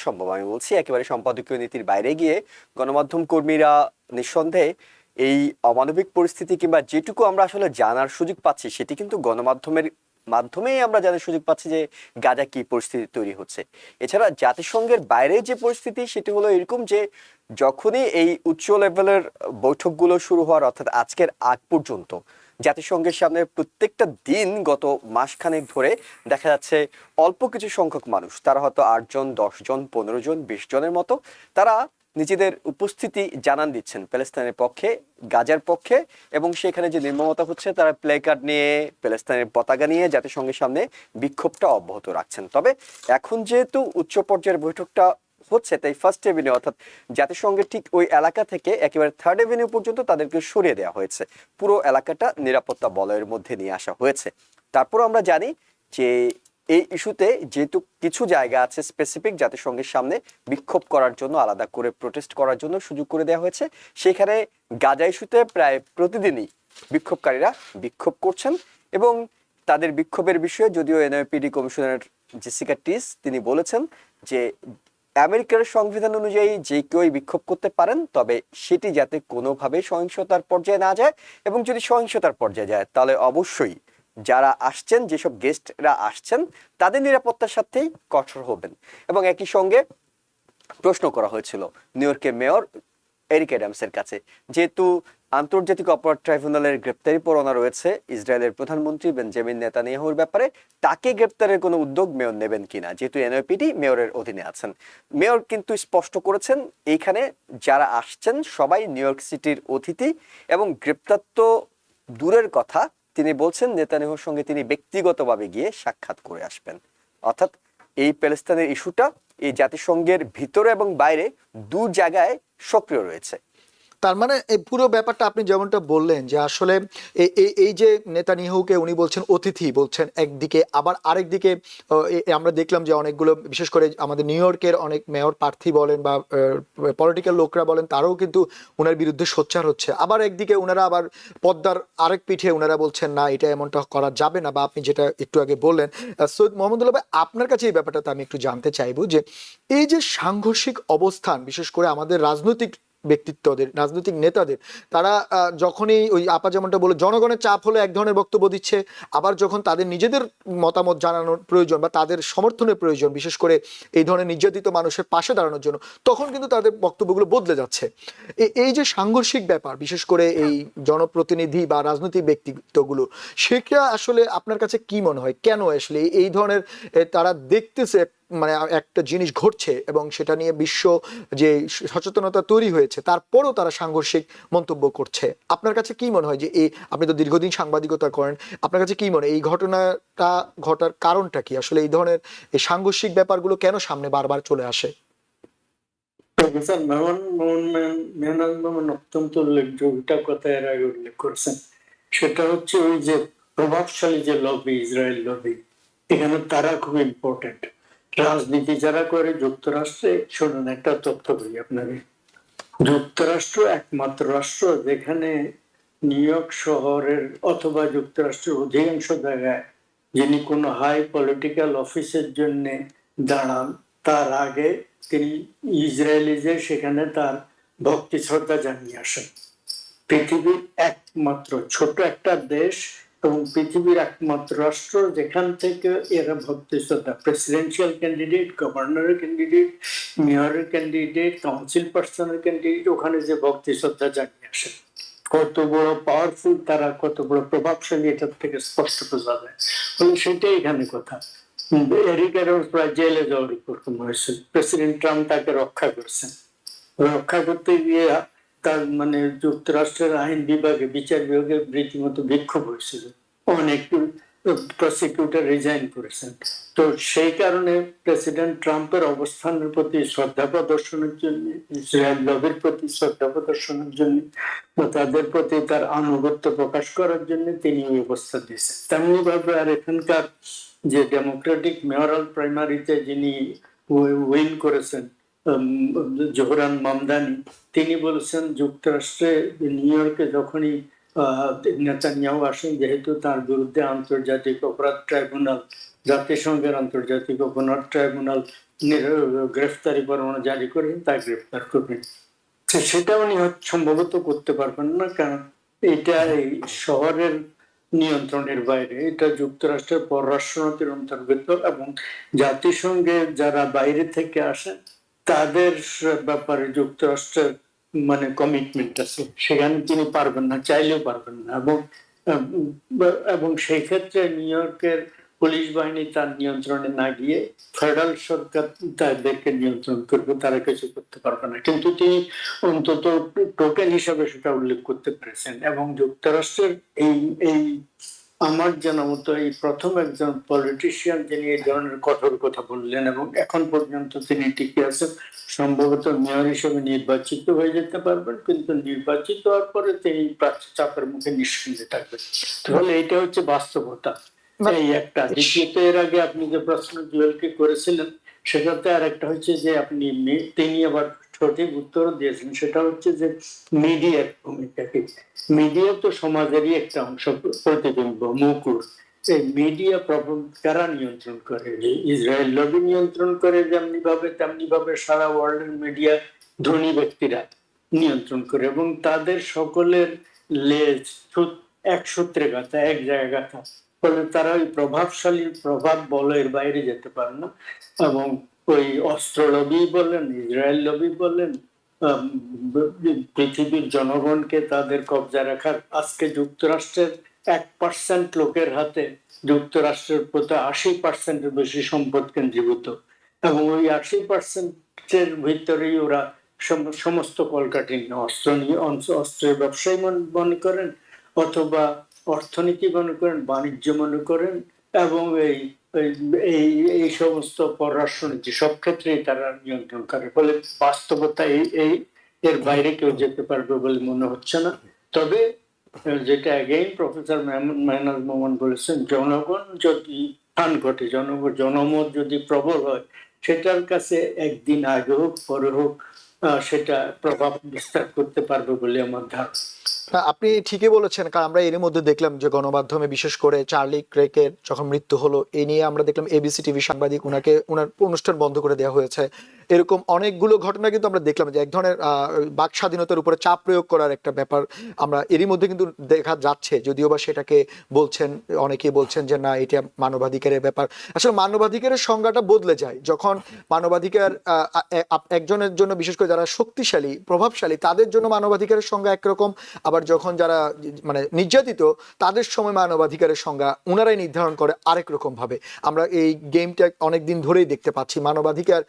সম্ভব আমি বলছি একেবারে সম্পাদকীয় নীতির বাইরে গিয়ে গণমাধ্যম কর্মীরা নিঃসন্দেহে এই অমানবিক পরিস্থিতি কিংবা যেটুকু আমরা আসলে জানার সুযোগ পাচ্ছি সেটি কিন্তু গণমাধ্যমের মাধ্যমেই আমরা জানার সুযোগ পাচ্ছি যে গাজা কি পরিস্থিতি তৈরি হচ্ছে। এছাড়া জাতিসংঘের বাইরে যে পরিস্থিতি সেটি হলো এরকম যে যখনই এই উচ্চ লেভেলের বৈঠকগুলো শুরু হওয়ার অর্থাৎ আজকের আগ পর্যন্ত জাতিসংঘের সামনে প্রত্যেকটা দিন গত মাসখানেক ধরে দেখা যাচ্ছে অল্প কিছু সংখ্যক মানুষ, তারা হয়তো 8 জন 10 জন 15 জন 20 জনের মতো, তারা নিজেদের উপস্থিতি জানান দিচ্ছেন প্যালেস্তাইনের পক্ষে, গাজার পক্ষে, এবং সেখানে যে নির্মমতা হচ্ছে তারা প্লে কার্ড নিয়ে প্যালেস্তাইনের পতাকা নিয়ে জাতিসংঘের সামনে বিক্ষোভটা অব্যাহত রাখছেন। তবে এখন যেহেতু উচ্চ পর্যায়ের বৈঠকটা হচ্ছে তাই ফার্স্ট এভিনিউ অর্থাৎ জাতিসংঘের ঠিক ওই এলাকা থেকে একেবারে থার্ড এভিনিউ পর্যন্ত তাদেরকে সরিয়ে দেওয়া হয়েছে, পুরো এলাকাটা নিরাপত্তা বলয়ের মধ্যে নিয়ে আসা হয়েছে। তারপর আমরা জানি যে এই ইস্যুতে যেহেতু কিছু জায়গা আছে স্পেসিফিক জাতিসংঘের সামনে বিক্ষোভ করার জন্য, আলাদা করে প্রোটেস্ট করার জন্য সুযোগ করে দেওয়া হয়েছে, সেখানে গাজা ইস্যুতে প্রায় প্রতিদিনই বিক্ষোভকারীরা বিক্ষোভ করছেন। এবং তাদের বিক্ষোভের বিষয়ে যদিও এনওপিডি কমিশনার জেসিকা টিস তিনি বলেছেন যে আমেরিকার সংবিধান অনুযায়ী যে কেউই বিক্ষোভ করতে পারেন, তবে সেটি যাতে কোনোভাবে সহিংসতার পর্যায়ে না যায়, এবং যদি সহিংসতার পর্যায়ে যায় তাহলে অবশ্যই যারা আসছেন, যেসব গেস্টরা আসছেন তাদের নিরাপত্তার সাথেই কঠোর হবেন। এবং একই সঙ্গে প্রশ্ন করা হয়েছিল নিউ ইয়র্কের মেয়র এরিক অ্যাডামসের কাছে, যেহেতু আন্তর্জাতিক অপরাধ ট্রাইব্যুনালের গ্রেপ্তারি পরোয়ানা রয়েছে ইসরায়েলের প্রধানমন্ত্রী বেঞ্জামিন নেতানিয়াহুর ব্যাপারে, তাকে গ্রেপ্তারের কোনো উদ্যোগ মেয়র নেবেন কিনা, যেহেতু এনওপিডি মেয়রের অধীনে আছেন। মেয়র কিন্তু স্পষ্ট করেছেন এইখানে যারা আসছেন সবাই নিউ ইয়র্ক সিটির অতিথি, এবং গ্রেপ্তার তো দূরের কথা, তিনি বলছেন নেতানিয়াহুর সঙ্গে তিনি ব্যক্তিগতভাবে গিয়ে সাক্ষাৎ করে আসবেন। অর্থাৎ এই প্যালেস্তাইনের ইস্যুটা এই জাতিসংঘের ভিতরে এবং বাইরে দু জায়গায় সক্রিয় রয়েছে। তার মানে এই পুরো ব্যাপারটা আপনি যেমনটা বললেন যে আসলে এই যে নেতানিয়াহুকে উনি বলছেন অতিথি বলছেন একদিকে, আবার আরেকদিকে আমরা দেখলাম যে অনেকগুলো বিশেষ করে আমাদের নিউ ইয়র্কের অনেক মেয়র প্রার্থী বলেন বা পলিটিক্যাল লোকরা বলেন, তারাও কিন্তু ওনার বিরুদ্ধে সোচ্চার হচ্ছে। আবার একদিকে ওনারা আবার পদ্মার আরেক পিঠে ওনারা বলছেন না এটা এমনটা করা যাবে না, বা আপনি যেটা একটু আগে বললেন। সৈয়দ মোহাম্মদুল্লাহ ভাই, আপনার কাছে এই ব্যাপারটাতে আমি একটু জানতে চাইবো যে এই যে সাংঘর্ষিক অবস্থান, বিশেষ করে আমাদের রাজনৈতিক ব্যক্তিত্বদের, রাজনৈতিক নেতাদের, তারা যখনই ওই আপা যেমনটা বলে জনগণের চাপ হলে এক ধরনের বক্তব্য দিচ্ছে, আবার যখন তাদের নিজেদের মতামত জানানোর প্রয়োজন বা তাদের সমর্থনের প্রয়োজন, বিশেষ করে এই ধরনের নির্যাতিত মানুষের পাশে দাঁড়ানোর জন্য, তখন কিন্তু তাদের বক্তব্যগুলো বদলে যাচ্ছে। এই যে সাংঘর্ষিক ব্যাপার, বিশেষ করে এই জনপ্রতিনিধি বা রাজনৈতিক ব্যক্তিত্বগুলো, সেটা আসলে আপনার কাছে কি মনে হয় কেন আসলে এই ধরনের তারা দেখতেছে মানে একটা জিনিস ঘটছে এবং সেটা নিয়ে বিশ্ব যে সচেতনতা তৈরি হয়েছে, তারপরও তারা সাংঘর্ষিক মন্তব্য করছে? আপনার কাছে কি মনে হয় যে এই, আপনি তো দীর্ঘদিন সাংবাদিকতা করেন, আপনার কাছে কি মনে হয় এই ঘটনাটা ঘটার কারণটা কি? আসলে এই ধরনের এই সাংঘর্ষিক ব্যাপারগুলো কেন সামনে বারবার চলে আসে? প্রফেসর মেহমান অত্যন্ত উল্লেখযোগ্য কথা এর আগে উল্লেখ করেছেন। সেটা হচ্ছে ওই যে প্রভাবশালী যে লবি, ইসরায়েল লবি, এখানে তারা খুব ইম্পর্টেন্ট। রাজনীতি যারা করে যুক্তরাষ্ট্রে, শুনুন একটা তথ্য বলি আপনাকে। যুক্তরাষ্ট্র একমাত্র রাষ্ট্র যেখানে নিউ ইয়র্ক শহরের অথবা যুক্তরাষ্ট্রের অধিকাংশ জায়গায় যিনি কোনো হাই পলিটিক্যাল অফিসের জন্য দাঁড়ান, তার আগে তিনি ইসরায়েলি যে সেখানে তার ভক্তি শ্রদ্ধা জানিয়ে আসেন। পৃথিবীর একমাত্র ছোট একটা দেশ এবং পৃথিবীর একমাত্র রাষ্ট্র যেখান থেকে এরা ভক্তি শ্রদ্ধা, প্রেসিডেন্সিয়াল ক্যান্ডিডেট, গভর্নরের ক্যান্ডিডেট, মেয়রের ক্যান্ডিডেট, কাউন্সিল পার্সনের ক্যান্ডিডেট, ওখানে যে ভক্তি শ্রদ্ধা জানিয়ে আসেন। কত বড় পাওয়ারফুল তারা, কত বড় প্রভাবশালী, এটার থেকে স্পষ্ট বোঝা যায়। সেটাই এখানে কথা। এরিক অ্যাডামস প্রায় জেলে যাওয়ার প্রথম হয়েছিল, প্রেসিডেন্ট ট্রাম্প তাকে রক্ষা করছেন। রক্ষা করতে গিয়ে তার মানে যুক্তরাষ্ট্রের আইন বিভাগে, বিচার বিভাগে রীতিমতো বিক্ষোভ হয়েছিল, অনেক প্রসিকিউটর রিজাইন করেছেন। তো সেই কারণে প্রেসিডেন্ট ট্রাম্পের অবস্থানের প্রতি শ্রদ্ধা প্রদর্শনের জন্য, ইসরায়েল লবির প্রতি শ্রদ্ধা প্রদর্শনের জন্য, তাদের প্রতি তার আনুগত্য প্রকাশ করার জন্য তিনি এই অবস্থা দিয়েছেন। তেমনি ভাবে আর এখানকার যে ডেমোক্রেটিক মেয়রাল প্রাইমারিতে যিনি উইন করেছেন, জোহরান মামদানি, তিনি বলেছেন যুক্তরাষ্ট্রে নিউ ইয়র্কে যখনই নেতানিয়াহু আসেন, যেহেতু তার বিরুদ্ধে আন্তর্জাতিক অপরাধ ট্রাইব্যুনাল, জাতিসংঘের আন্তর্জাতিক অপরাধ ট্রাইব্যুনাল গ্রেফতারি পরোয়ানা জারি করেন, তা গ্রেফতার করবেন। সেটা উনি সম্ভবত করতে পারবেন না, কারণ এটা এই শহরের নিয়ন্ত্রণের বাইরে, এটা যুক্তরাষ্ট্রের পররাষ্ট্রনীতির অন্তর্গত, এবং জাতিসংঘে যারা বাইরে থেকে আসেন তাদের ব্যাপারে যুক্তরাষ্ট্রের মানে কমিটমেন্ট আছে, সেখানে তিনি পারবেন না, চাইলেও পারবেন না। এবং সেই ক্ষেত্রে নিউ ইয়র্কের পুলিশ বাহিনী তার নিয়ন্ত্রণে না গিয়ে ফেডারেল সরকার তাদেরকে নিয়ন্ত্রণ করবে, তারা কিছু করতে পারবে না। কিন্তু তিনি অন্তত টোকেন হিসাবে সেটা উল্লেখ করতে পেরেছেন। এবং যুক্তরাষ্ট্রের এই আমার জানা মতো এই প্রথম একজন পলিটিশিয়ান যিনি এই ধরনের কঠোর কথা বললেন, এবং এখন পর্যন্ত তিনি টিকে আছেন। সম্ভবত মেয়র হিসেবে নির্বাচিত হয়ে যেতে পারবেন, কিন্তু নির্বাচিত হওয়ার পরে তিনি প্রার্থী চাপের মুখে নিষ্ক্রিয় থাকবেন। তাহলে এটা হচ্ছে বাস্তবতা। এই একটা। দ্বিতীয়ত, এর আগে আপনি যে প্রশ্ন জুয়েলকে করেছিলেন সেটাতে আর একটা হচ্ছে যে আপনি তিনি আবার সঠিক উত্তর দিয়েছেন, সেটা হচ্ছে যে মিডিয়ার ভূমিকা কি। মিডিয়া তো সমাজেরই একটা অংশ, প্রতিবিম্ব, মুকুট। এই মিডিয়া কারা নিয়ন্ত্রণ করে? যে ইসরায়েল লবি নিয়ন্ত্রণ করে যেমনি ভাবে, তেমনি ভাবে সারা ওয়ার্ল্ডের মিডিয়া ধনী ব্যক্তিরা নিয়ন্ত্রণ করে, এবং তাদের সকলের লেজ এক সূত্রে গাঁথা, এক জায়গায় গাঁথা। ফলে তারা ওই প্রভাবশালী প্রভাব বলয়ের বাইরে যেতে পারে না। এবং ওই অস্ত্র লবি বলেন, ইসরায়েল লবি বলেন, পৃথিবীর জনগণকে তাদের কবজায় রাখার, আজকে যুক্তরাষ্ট্রের 1% লোকের হাতে যুক্তরাষ্ট্রের প্রতি 80%-এর বেশি সম্পদ কেন্দ্রীভূত, এবং ওই 80%-এর ভিতরেই ওরা সমস্ত কলকাঠি অস্ত্র নিয়ে, অস্ত্রের ব্যবসায়ী মনে করেন, অথবা অর্থনীতি মনে করেন, বাণিজ্য মনে করেন, এবং এই এই সমস্ত পররাষ্ট্রনীতি সব ক্ষেত্রেই তারা নিয়ন্ত্রণ করে। ফলে বাস্তবতা এই এর বাইরে কেউ যেতে পারবে বলে মনে হচ্ছে না। তবে যেটা অ্যাগেইন প্রফেসর মেহনাজ মোহাম্মদ বলেছেন, জনগণ যদি স্থান ঘটে, জনমত যদি প্রবল হয়, সেটার কাছে একদিন আগে হোক পরে হোক সেটা প্রভাব বিস্তার করতে পারবে বলে আমার ধারণা। আপনি ঠিকই বলেছেন, কারণ আমরা এর মধ্যে দেখলাম যে গণমাধ্যমে বিশেষ করে চার্লি ক্রেকের যখন মৃত্যু হলো এই নিয়ে আমরা দেখলাম এবিসি টিভি সাংবাদিক ওনার অনুষ্ঠান বন্ধ করে দেওয়া হয়েছে। এরকম অনেকগুলো ঘটনা কিন্তু আমরা দেখলাম যে এক ধরনের বাক স্বাধীনতার উপরে চাপ প্রয়োগ করার একটা ব্যাপার আমরা এরই মধ্যে কিন্তু দেখা যাচ্ছে, যদিও বা সেটাকে বলছেন অনেকেই বলছেন যে না এটা মানবাধিকারের ব্যাপার। আসলে মানবাধিকারের সংজ্ঞাটা বদলে যায় যখন মানবাধিকার একজনের জন্য, বিশেষ করে যারা শক্তিশালী প্রভাবশালী তাদের জন্য মানবাধিকারের সংজ্ঞা একরকম, আবার যখন যারা মানে নির্যাতিত তাদের সময় মানবাধিকারের সংজ্ঞা ওনারাই নির্ধারণ করে আরেক রকম ভাবে। আমরা এই গেমটা অনেকদিন ধরেই দেখতে পাচ্ছি, মানবাধিকার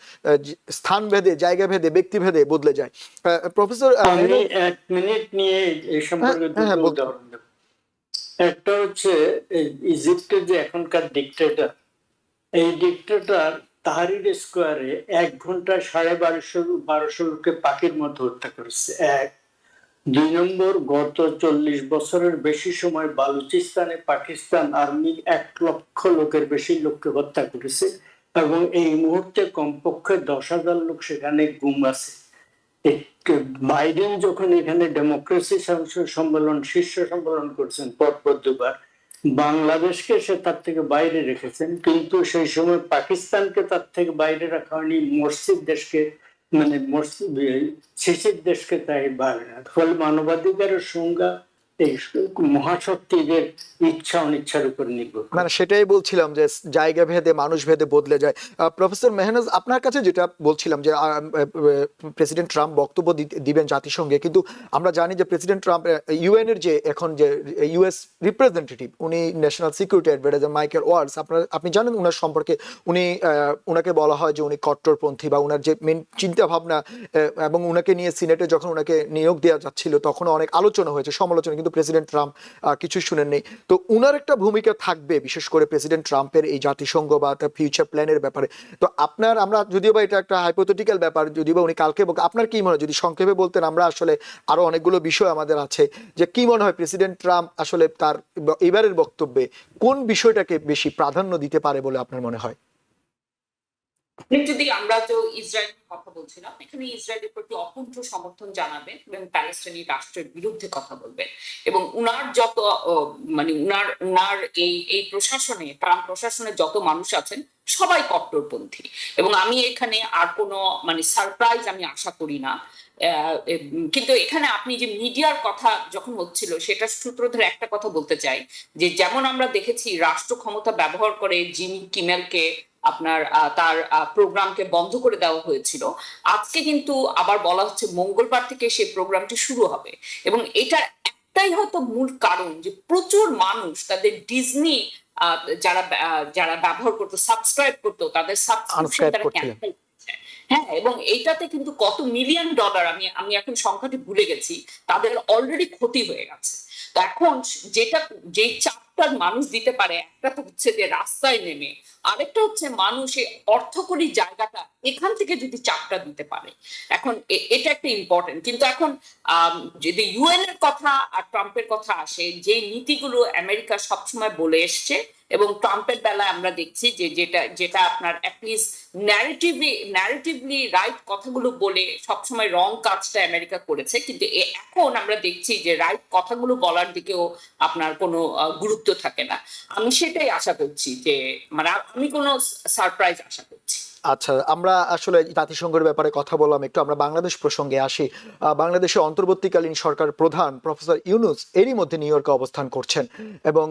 স্থান ভেদে, জায়গা ভেদে, ব্যক্তি ভেদে বদলে যায়। প্রফেসর আমি 1 মিনিট নিয়ে এই সম্পর্কে দুটো উদাহরণ দেব। একটা হচ্ছে ইজিপ্টের যে এখনকার ডিক্টেটর, এই ডিক্টেটর তাহরির স্কোয়ারে 1 ঘন্টায় 1250 লোককে পাখির মতো হত্যা করেছে। 1। 2 নম্বর, গত 40 বছরের বেশি সময় বালুচিস্তানে পাকিস্তান আর্মি 1 লক্ষ লোকের বেশি লোককে হত্যা করেছে, এবং এই মুহূর্তে কমপক্ষে 10,000 লোক সেখানে গুম আছে। বাইডেন যখন এখানে ডেমোক্রেসি সম্মেলন, শীর্ষ সম্মেলন করছেন পরপর 2বার, বাংলাদেশকে সে তার থেকে বাইরে রেখেছেন, কিন্তু সেই সময় পাকিস্তানকে তার থেকে বাইরে রাখা হয়নি, মসজিদ দেশকে, মানে শিশির দেশকে তাই বাইরে রাখা। ফলে মানবাধিকারের সংজ্ঞা এই মহাশক্তিদের ইচ্ছা অনিচ্ছার উপর নির্ভর করে। মানে সেটাই বলছিলাম যে জায়গা ভেদে, মানুষ ভেদে বদলে যায়। প্রফেসর মেহনাজ, আপনার কাছে যেটা বলছিলাম যে প্রেসিডেন্ট ট্রাম্প বক্তব্য দিবেন জাতিসংঘে, কিন্তু আমরা জানি যে প্রেসিডেন্ট ট্রাম্প ইউএন এর যে এখন যে ইউএস রিপ্রেজেন্টেটিভ, উনি national security advisor Michael Waltz, আপনি জানেন উনার সম্পর্কে, উনাকে বলা হয় যে উনি কট্টরপন্থী, বা উনার যে মেন চিন্তা ভাবনা, এবং উনাকে নিয়ে সিনেটে যখন উনাকে নিয়োগ দেওয়া যাচ্ছিল তখন অনেক আলোচনা হয়েছে, সমালোচনা, কিন্তু প্রেসিডেন্ট ট্রাম্প কিছু শুনেননি। তো উনার একটা ভূমিকা থাকবে বিশেষ করে প্রেসিডেন্ট ট্রাম্পের এই জাতিসংঘ বা তার ফিউচার প্ল্যানের ব্যাপারে। তো আমরা যদিও বা এটা একটা হাইপোথেটিক্যাল ব্যাপার, যদিও বা উনি কালকে আপনার কি মনে হয়, যদি সংক্ষেপে বলতেন, আমরা আসলে আরো অনেকগুলো বিষয় আমাদের আছে, যে কি মনে হয় প্রেসিডেন্ট ট্রাম্প আসলে তার এবারের বক্তব্যে কোন বিষয়টাকে বেশি প্রাধান্য দিতে পারে বলে আপনার মনে হয়? যদি আমরা তো ইসরায়েলের কথা বলছিলাম, এখানে ইসরায়েলের প্রতি অকুণ্ঠ সমর্থন জানাবেন এবং প্যালেস্টাইনি রাষ্ট্রের বিরুদ্ধে কথা বলবেন, এবং উনার যত মানে উনার এই প্রশাসনে, ট্রাম্প প্রশাসনে যত মানুষ আছেন সবাই কট্টরপন্থী, এবং আমি এখানে আর কোনো মানে সারপ্রাইজ আমি আশা করি না। কিন্তু এখানে আপনি যে মিডিয়ার কথা যখন হচ্ছিল, সেটা সূত্র ধরে একটা কথা বলতে চাই, যে যেমন আমরা দেখেছি রাষ্ট্র ক্ষমতা ব্যবহার করে জিমি কিমেলকে আপনার তার প্রোগ্রামকে বন্ধ করে দেওয়া হয়েছিল, আজকে কিন্তু আবার বলা হচ্ছে মঙ্গলবার থেকে সেই প্রোগ্রামটি শুরু হবে, এবং এটা একটাই হয়তো মূল কারণ যে প্রচুর মানুষ তাদের ডিজনি যারা ব্যবহার করতো, সাবস্ক্রাইব করতো, তাদের সাবস্ক্রিপশন তারা ক্যান্সেল। হ্যাঁ, এবং এইটাতে কিন্তু কত মিলিয়ন ডলার, আমি এখন সংখ্যাটি ভুলে গেছি, তাদের অলরেডি ক্ষতি হয়ে গেছে। তো এখন যে চাপটা মানুষ দিতে পারে, একটা তো হচ্ছে যে রাস্তায় নেমে, আরেকটা হচ্ছে মানুষ এই অর্থকরী জায়গাটা এখান থেকে যদি চাপটা দিতে পারে, এখন এটা একটা ইম্পর্টেন্ট। কিন্তু এখন যদি ইউএন এর কথা আর ট্রাম্পের কথা আসে, যে নীতিগুলো আমেরিকা সবসময় বলে এসছে এবং ট্রাম্পের বেলায় আমরা দেখছি যে যেটা যেটা আপনার অ্যাটলিস্ট ন্যারেটিভলি রাইট কথাগুলো বলে সবসময় রং কাজটা আমেরিকা করেছে, কিন্তু এখন আমরা দেখছি যে রাইট কথাগুলো বলার দিকেও আপনার কোনো গুরুত্ব থাকে না। আমি সেটাই আশা করছি যে মানে আমি কোনো সারপ্রাইজ আশা করছি। আচ্ছা, আমরা আসলে জাতিসংঘের ব্যাপারে কথা বললাম, একটু আমরা বাংলাদেশ প্রসঙ্গে আসি। বাংলাদেশের অন্তর্বর্তীকালীন সরকার প্রধান প্রফেসর ইউনূস এরই মধ্যে নিউ ইয়র্কে অবস্থান করছেন এবং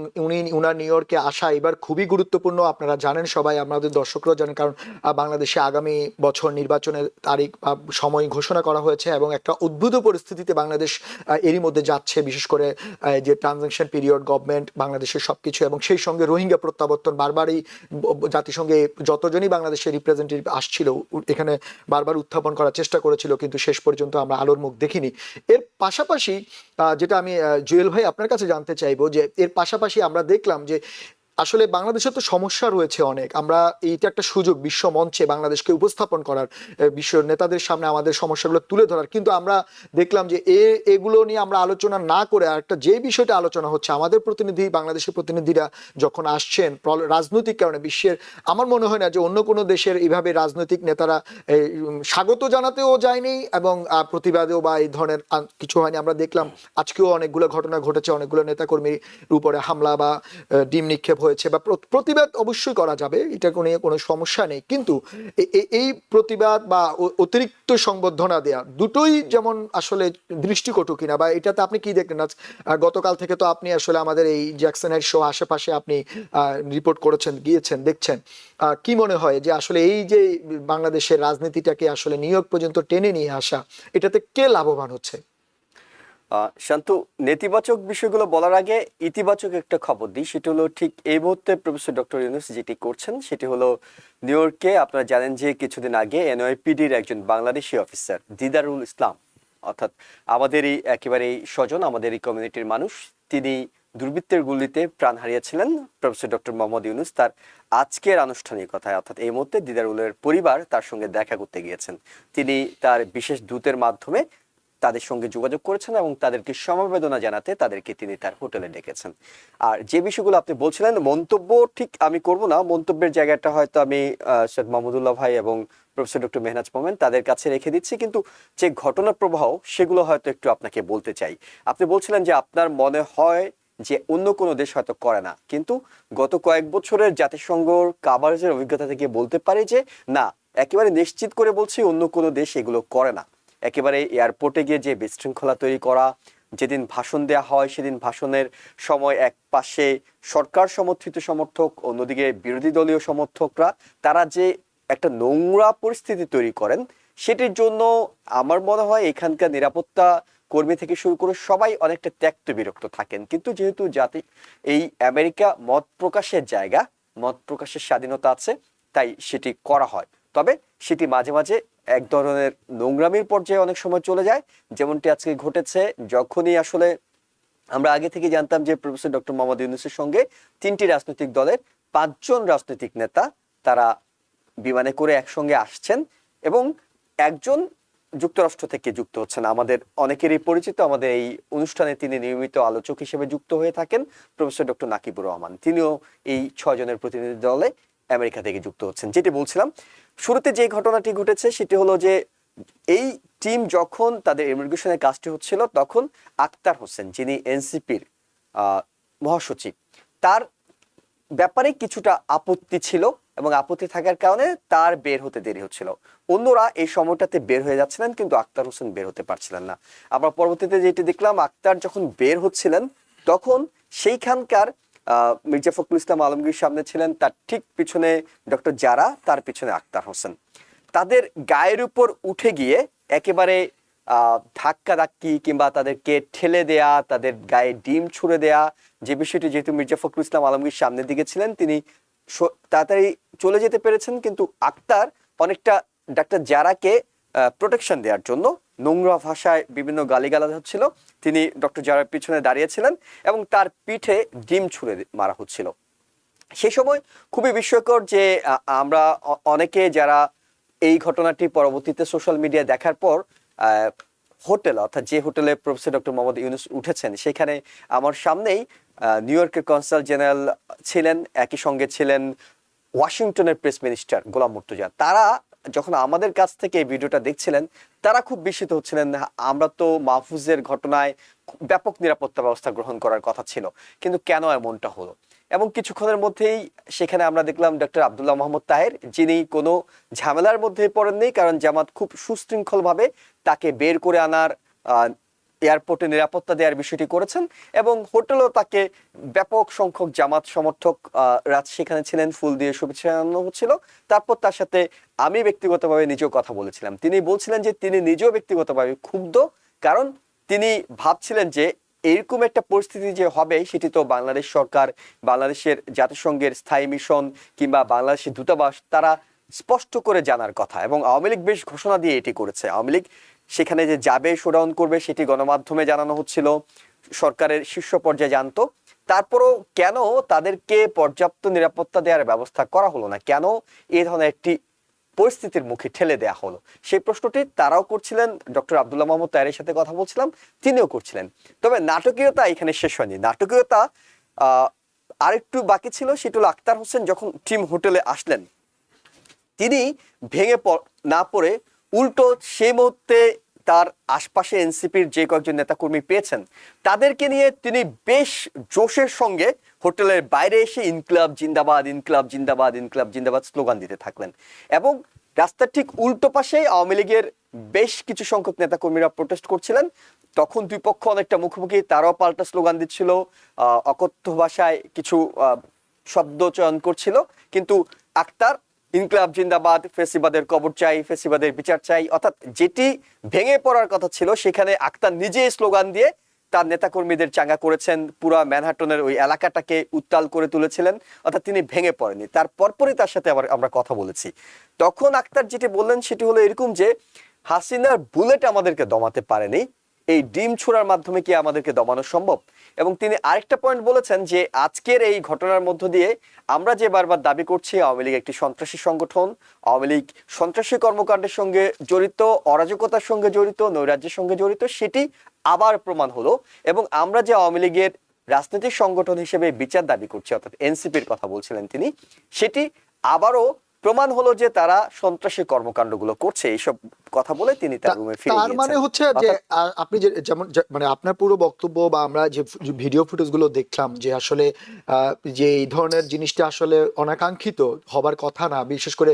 উনার নিউ ইয়র্কে আসা এবার খুবই গুরুত্বপূর্ণ। আপনারা জানেন, সবাই আমাদের দর্শকরাও জানেন, কারণ বাংলাদেশে আগামী বছর নির্বাচনের তারিখ বা সময় ঘোষণা করা হয়েছে এবং একটা উদ্ভুত পরিস্থিতিতে বাংলাদেশ এরই মধ্যে যাচ্ছে, বিশেষ করে যে ট্রানজিশন পিরিয়ড গভর্নমেন্ট বাংলাদেশের সবকিছু, এবং সেই সঙ্গে রোহিঙ্গা প্রত্যাবর্তন বারবারই জাতিসংঘে যতজনই বাংলাদেশের রিপ্রেজেন্টেটিভ আসছিল এখানে বারবার উত্থাপন করার চেষ্টা করেছিল, কিন্তু শেষ পর্যন্ত আমরা আলোর মুখ দেখিনি। এর পাশাপাশি যেটা আমি জুয়েল ভাই আপনার কাছে জানতে চাইবো, যে এর পাশাপাশি আমরা দেখলাম যে আসলে বাংলাদেশে তো সমস্যা রয়েছে অনেক, আমরা এইটা একটা সুযোগ বিশ্ব মঞ্চে বাংলাদেশকে উপস্থাপন করার, বিশ্ব নেতাদের সামনে আমাদের সমস্যাগুলো তুলে ধরার, কিন্তু আমরা দেখলাম যে এগুলো নিয়ে আমরা আলোচনা না করে আরেকটা যে বিষয়টা আলোচনা হচ্ছে, আমাদের বাংলাদেশের প্রতিনিধিরা যখন আসছেন রাজনৈতিক কারণে বিশ্বের, আমার মনে হয় না যে অন্য কোনো দেশের এইভাবে রাজনৈতিক নেতারা স্বাগত জানাতেও যায়নি এবং প্রতিবাদেও বা এই ধরনের কিছু হয়নি। আমরা দেখলাম আজকেও অনেকগুলো ঘটনা ঘটেছে, অনেকগুলো নেতাকর্মীর উপরে হামলা বা ডিম নিক্ষেপ হয়েছে, বা প্রতিবাদ অবশ্যই করা যাবে, এটা নিয়ে কোনো সমস্যা নেই, কিন্তু এই প্রতিবাদ বা অতিরিক্ত সংবর্ধনা দেয়া দুটোই যেমন আসলে দৃষ্টিকটু কিনা, বা এটাতে আপনি কি দেখলেন? গতকাল থেকে তো আপনি আসলে আমাদের এই জ্যাকসনের শো আশেপাশে আপনি রিপোর্ট করেছেন, গিয়েছেন, দেখছেন, কি মনে হয় যে আসলে এই যে বাংলাদেশের রাজনীতিটাকে আসলে নিউ ইয়র্ক পর্যন্ত টেনে নিয়ে আসা, এটাতে কে লাভবান হচ্ছে? শান্তু, নেতিবাচক বিষয়গুলো বলার আগে ইতিবাচক একটা খবর দিই, সেটা হলো ঠিক এই মুহূর্তে প্রফেসর ডক্টর ইউনূস যেটি করছেন সেটি হলো নিউ ইয়র্কে আপনারা জানেন যে কিছুদিন আগে এনওয়াইপিডির একজন বাংলাদেশি অফিসার দিদারুল ইসলাম, অর্থাৎ আমাদেরই একেবারে স্বজন, আমাদেরই কমিউনিটির মানুষ, তিনি দুর্বৃত্তের গুলিতে প্রাণ হারিয়েছিলেন। প্রফেসর ডক্টর মোহাম্মদ ইউনূস তার আজকের আনুষ্ঠানিকতায়, অর্থাৎ এই মুহূর্তে দিদারুলের পরিবার তার সঙ্গে দেখা করতে গিয়েছেন। তিনি তার বিশেষ দূতের মাধ্যমে তাদের সঙ্গে যোগাযোগ করেছেন এবং তাদেরকে সমবেদনা জানাতে তাদেরকে তিনি তার হোটেলে ডেকেছেন। আর যে বিষয়গুলো আপনি বলছিলেন, মন্তব্য ঠিক আমি করব না, মন্তব্যের জায়গাটা হয়তো আমি সৈয়দ মাহমুদুল্লাহ ভাই এবং প্রফেসর ডক্টর মেহনাজ মোমেন তাদের কাছে রেখে দিচ্ছি, কিন্তু যে ঘটনা প্রবাহ সেগুলো হয়তো একটু আপনাকে বলতে চাই। আপনি বলছিলেন যে আপনার মনে হয় যে অন্য কোনো দেশ হয়তো করে না, কিন্তু গত কয়েক বছরের জাতিসংঘর কাভারেজের অভিজ্ঞতা থেকে বলতে পারি যে না, একেবারে নিশ্চিত করে বলছি অন্য কোনো দেশ এগুলো করে না। একেবারে এয়ারপোর্টে গিয়ে যে বিশৃঙ্খলা তৈরি করা, যেদিন ভাষণ দেওয়া হয় সেদিন ভাষণের সময় এক পাশে সরকার সমর্থিত সমর্থক, অন্যদিকে বিরোধী দলীয় সমর্থকরা, তারা যে একটা নোংরা পরিস্থিতি তৈরি করেন, সেটির জন্য আমার মনে হয় এখানকার নিরাপত্তা কর্মী থেকে শুরু করে সবাই অনেকটা ত্যক্ত বিরক্ত থাকেন। কিন্তু যেহেতু এই আমেরিকা মত প্রকাশের জায়গা, মত প্রকাশের স্বাধীনতা আছে, তাই সেটি করা হয়। তবে সেটি মাঝে মাঝে এক ধরনের নোংরামির পর্যায়ে অনেক সময় চলে যায়, যেমনটি আজকে ঘটেছে। যখনই আসলে আমরা আগে থেকে জানতাম যে প্রফেসর ডক্টর মোহাম্মদ ইউনূসের সঙ্গে 3টি রাজনৈতিক দলের 5 জন রাজনৈতিক নেতা তারা বিমানে করে একসঙ্গে আসছেন এবং একজন যুক্তরাষ্ট্র থেকে যুক্ত হচ্ছেন। আমাদের অনেকেরই পরিচিত, আমাদের এই অনুষ্ঠানে তিনি নিয়মিত আলোচক হিসেবে যুক্ত হয়ে থাকেন, প্রফেসর ডক্টর নাকিবুর রহমান। তিনিও এই 6 জনের প্রতিনিধি দলে আমেরিকা থেকে যুক্ত হচ্ছেন। যেটি বলছিলাম, শুরুতে যে ঘটনাটি ঘটেছে সেটি হলো যে এই টিম যখন তাদের ইমিগ্রেশনের কাজটি হচ্ছিল, তখন আক্তার হোসেন, যিনি এনসিপির মহাসচিব, তার ব্যাপারে কিছুটা আপত্তি ছিল এবং আপত্তি থাকার কারণে তার বের হতে দেরি হচ্ছিল। অন্যরা এই সময়টাতে বের হয়ে যাচ্ছিলেন, কিন্তু আক্তার হোসেন বের হতে পারছিলেন না। আমরা পরবর্তীতে যেটি দেখলাম, আক্তার যখন বের হচ্ছিলেন তখন সেইখানকার মির্জা ফখরুল ইসলাম আলমগীর সামনে ছিলেন, তার ঠিক পিছনে ডক্টর জারা, তার পিছনে আক্তার হোসেন। তাদের গায়ের উপর উঠে গিয়ে একেবারে ধাক্কা ধাক্কি কিংবা তাদেরকে ঠেলে দেয়া, তাদের গায়ে ডিম ছুঁড়ে দেয়া, যে বিষয়টি যেহেতু মির্জা ফখরুল ইসলাম আলমগীর সামনের দিকে ছিলেন তিনি তাড়াতাড়ি চলে যেতে পেরেছেন, কিন্তু আক্তার অনেকটা ডাক্তার জারাকে প্রোটেকশন দেওয়ার জন্য নোংরা ভাষায় বিভিন্ন গালিগালাজ হচ্ছিল, তিনি ডক্টর জারার পিছনে দাঁড়িয়েছিলেন এবং তার পিঠে ডিম ছুঁড়ে মারা হচ্ছিল। সেই সময় খুবই বিস্ময়কর যে আমরা অনেকে যারা এই ঘটনাটি পরবর্তীতে সোশ্যাল মিডিয়া দেখার পর হোটেল, অর্থাৎ যে হোটেলে প্রফেসর ডক্টর মোহাম্মদ ইউনূস উঠেছেন, সেখানে আমার সামনেই নিউ ইয়র্কের কনসাল জেনারেল ছিলেন, একই সঙ্গে ছিলেন ওয়াশিংটনের প্রেস মিনিস্টার গোলাম মুর্তজা। তারা যখন আমাদের কাছ থেকে এই ভিডিওটা দেখছিলেন, তারা খুব বিস্মিত হচ্ছিলেন। আমরা তো মাহফুজের ঘটনায় ব্যাপক নিরাপত্তা ব্যবস্থা গ্রহণ করার কথা ছিল, কিন্তু কেন এমনটা হলো? এবং কিছুক্ষণের মধ্যেই সেখানে আমরা দেখলাম ডক্টর আব্দুল্লাহ মোহাম্মদ তাহের, যিনি কোনো ঝামেলার মধ্যে পড়েননি, কারণ জামাত খুব সুশৃঙ্খলভাবে তাকে বের করে আনার এয়ারপোর্টে নিরাপত্তা দেওয়ার বিষয়টি করেছেন, এবং হোটেলেও তাকে ব্যাপক সংখ্যক জামাত সমর্থক রাত সেখানে ছিলেন, ফুল দিয়ে শুভেচ্ছা জানানো হচ্ছিল। তারপর তার সাথে আমি ব্যক্তিগতভাবে নিজেও কথা বলেছিলাম। তিনি বলছিলেন যে তিনি নিজেও ব্যক্তিগতভাবে ক্ষুব্ধ, কারণ তিনি ভাবছিলেন যে এরকম একটা পরিস্থিতি যে হবে সেটি তো বাংলাদেশ সরকার, বাংলাদেশের জাতিসংঘের স্থায়ী মিশন কিংবা বাংলাদেশের দূতাবাস তারা স্পষ্ট করে জানার কথা, এবং আওয়ামী লীগ বেশ ঘোষণা দিয়ে এটি করেছে। আওয়ামী লীগ সেখানে যে যাবে, শোডাউন করবে, সেটি গণমাধ্যমে জানানো হচ্ছিল, সরকারের শীর্ষ পর্যায়ে জানতো। তারপরও কেন তাদেরকে পর্যাপ্ত নিরাপত্তা দেওয়ার ব্যবস্থা করা হলো না? কেন এই ধরনের একটি পরিস্থিতির মুখে ঠেলে দেয়া হলো? সেই প্রশ্নটি তারাও করছিলেন। ডক্টর আব্দুল্লাহ মোহাম্মদ তাহেরের সাথে কথা বলছিলাম, তিনিও করছিলেন। তবে নাটকীয়তা এখানে শেষ হয়নি। নাটকীয়তা আরেকটু বাকি ছিল। সেটা হলো আক্তার হোসেন যখন টিম হোটেলে আসলেন, তিনি ভেঙে না পড়ে উল্টো সেই মুহূর্তে তার আশপাশে এনসিপির যে কয়েকজন নেতাকর্মী পেয়েছেন, তাদেরকে নিয়ে তিনি বেশ জোশের সঙ্গে হোটেলের বাইরে এসে ইনকিলাব জিন্দাবাদ, ইনকিলাব জিন্দাবাদ, ইনকিলাব জিন্দাবাদ স্লোগান দিতে থাকলেন। এবং রাস্তার ঠিক উল্টো পাশে আওয়ামী লীগের বেশ কিছু সংখ্যক নেতাকর্মীরা প্রোটেস্ট করছিলেন। তখন দুই পক্ষ অনেকটা মুখোমুখি, তারাও পাল্টা স্লোগান দিচ্ছিল, অকথ্য ভাষায় কিছু শব্দ চয়ন করছিল। কিন্তু আক্তার ইনকিলাব জিন্দাবাদ, ফেসিবাদের কবর চাই, ফেসিবাদের বিচার চাই, অর্থাৎ যেটি ভেঙে পড়ার কথা ছিল সেখানে আক্তার নিজেই স্লোগান দিয়ে তার নেতাকর্মীদের চাঙ্গা করেছেন, পুরো ম্যানহাটনের ওই এলাকাটাকে উত্তাল করে তুলেছিলেন। অর্থাৎ তিনি ভেঙে পড়েনি। তার পরপরই তার সাথে আবার আমরা কথা বলেছি। তখন আক্তার যেটি বললেন সেটি হলো এরকম যে হাসিনার বুলেট আমাদেরকে দমাতে পারেনি, এই ডিম ছোড়ার মাধ্যমে কি আমাদেরকে দমানো সম্ভব? এবং তিনি আরেকটা পয়েন্ট বলেছেন যে আজকের এই ঘটনার মধ্য দিয়ে আমরা যে বারবার দাবি করছি আওয়ামী লীগ একটি সন্ত্রাসী সংগঠন, আওয়ামী লীগ সন্ত্রাসী কর্মকাণ্ডের সঙ্গে জড়িত, অরাজকতার সঙ্গে জড়িত, নৈরাজ্যের সঙ্গে জড়িত, সেটি আবার প্রমাণ হলো। এবং আমরা যে আওয়ামী লীগের রাজনৈতিক সংগঠন হিসেবে বিচার দাবি করছি, অর্থাৎ এনসিপির কথা বলছিলেন তিনি, সেটি আবারও প্রমাণ হলো যে তারা সন্ত্রাসী কর্মকাণ্ডগুলো করছে। এইসব কথা বলে তিনি তার রুমে ফিরে তার মানে হচ্ছে যে আপনি যে যেমন মানে আপনার পুরো বক্তব্য বা আমরা যে ভিডিও ফুটেজ গুলো দেখলাম, যে আসলে যে এই ধরনের জিনিসটা আসলে অনাকাঙ্ক্ষিত হবার কথা না। বিশেষ করে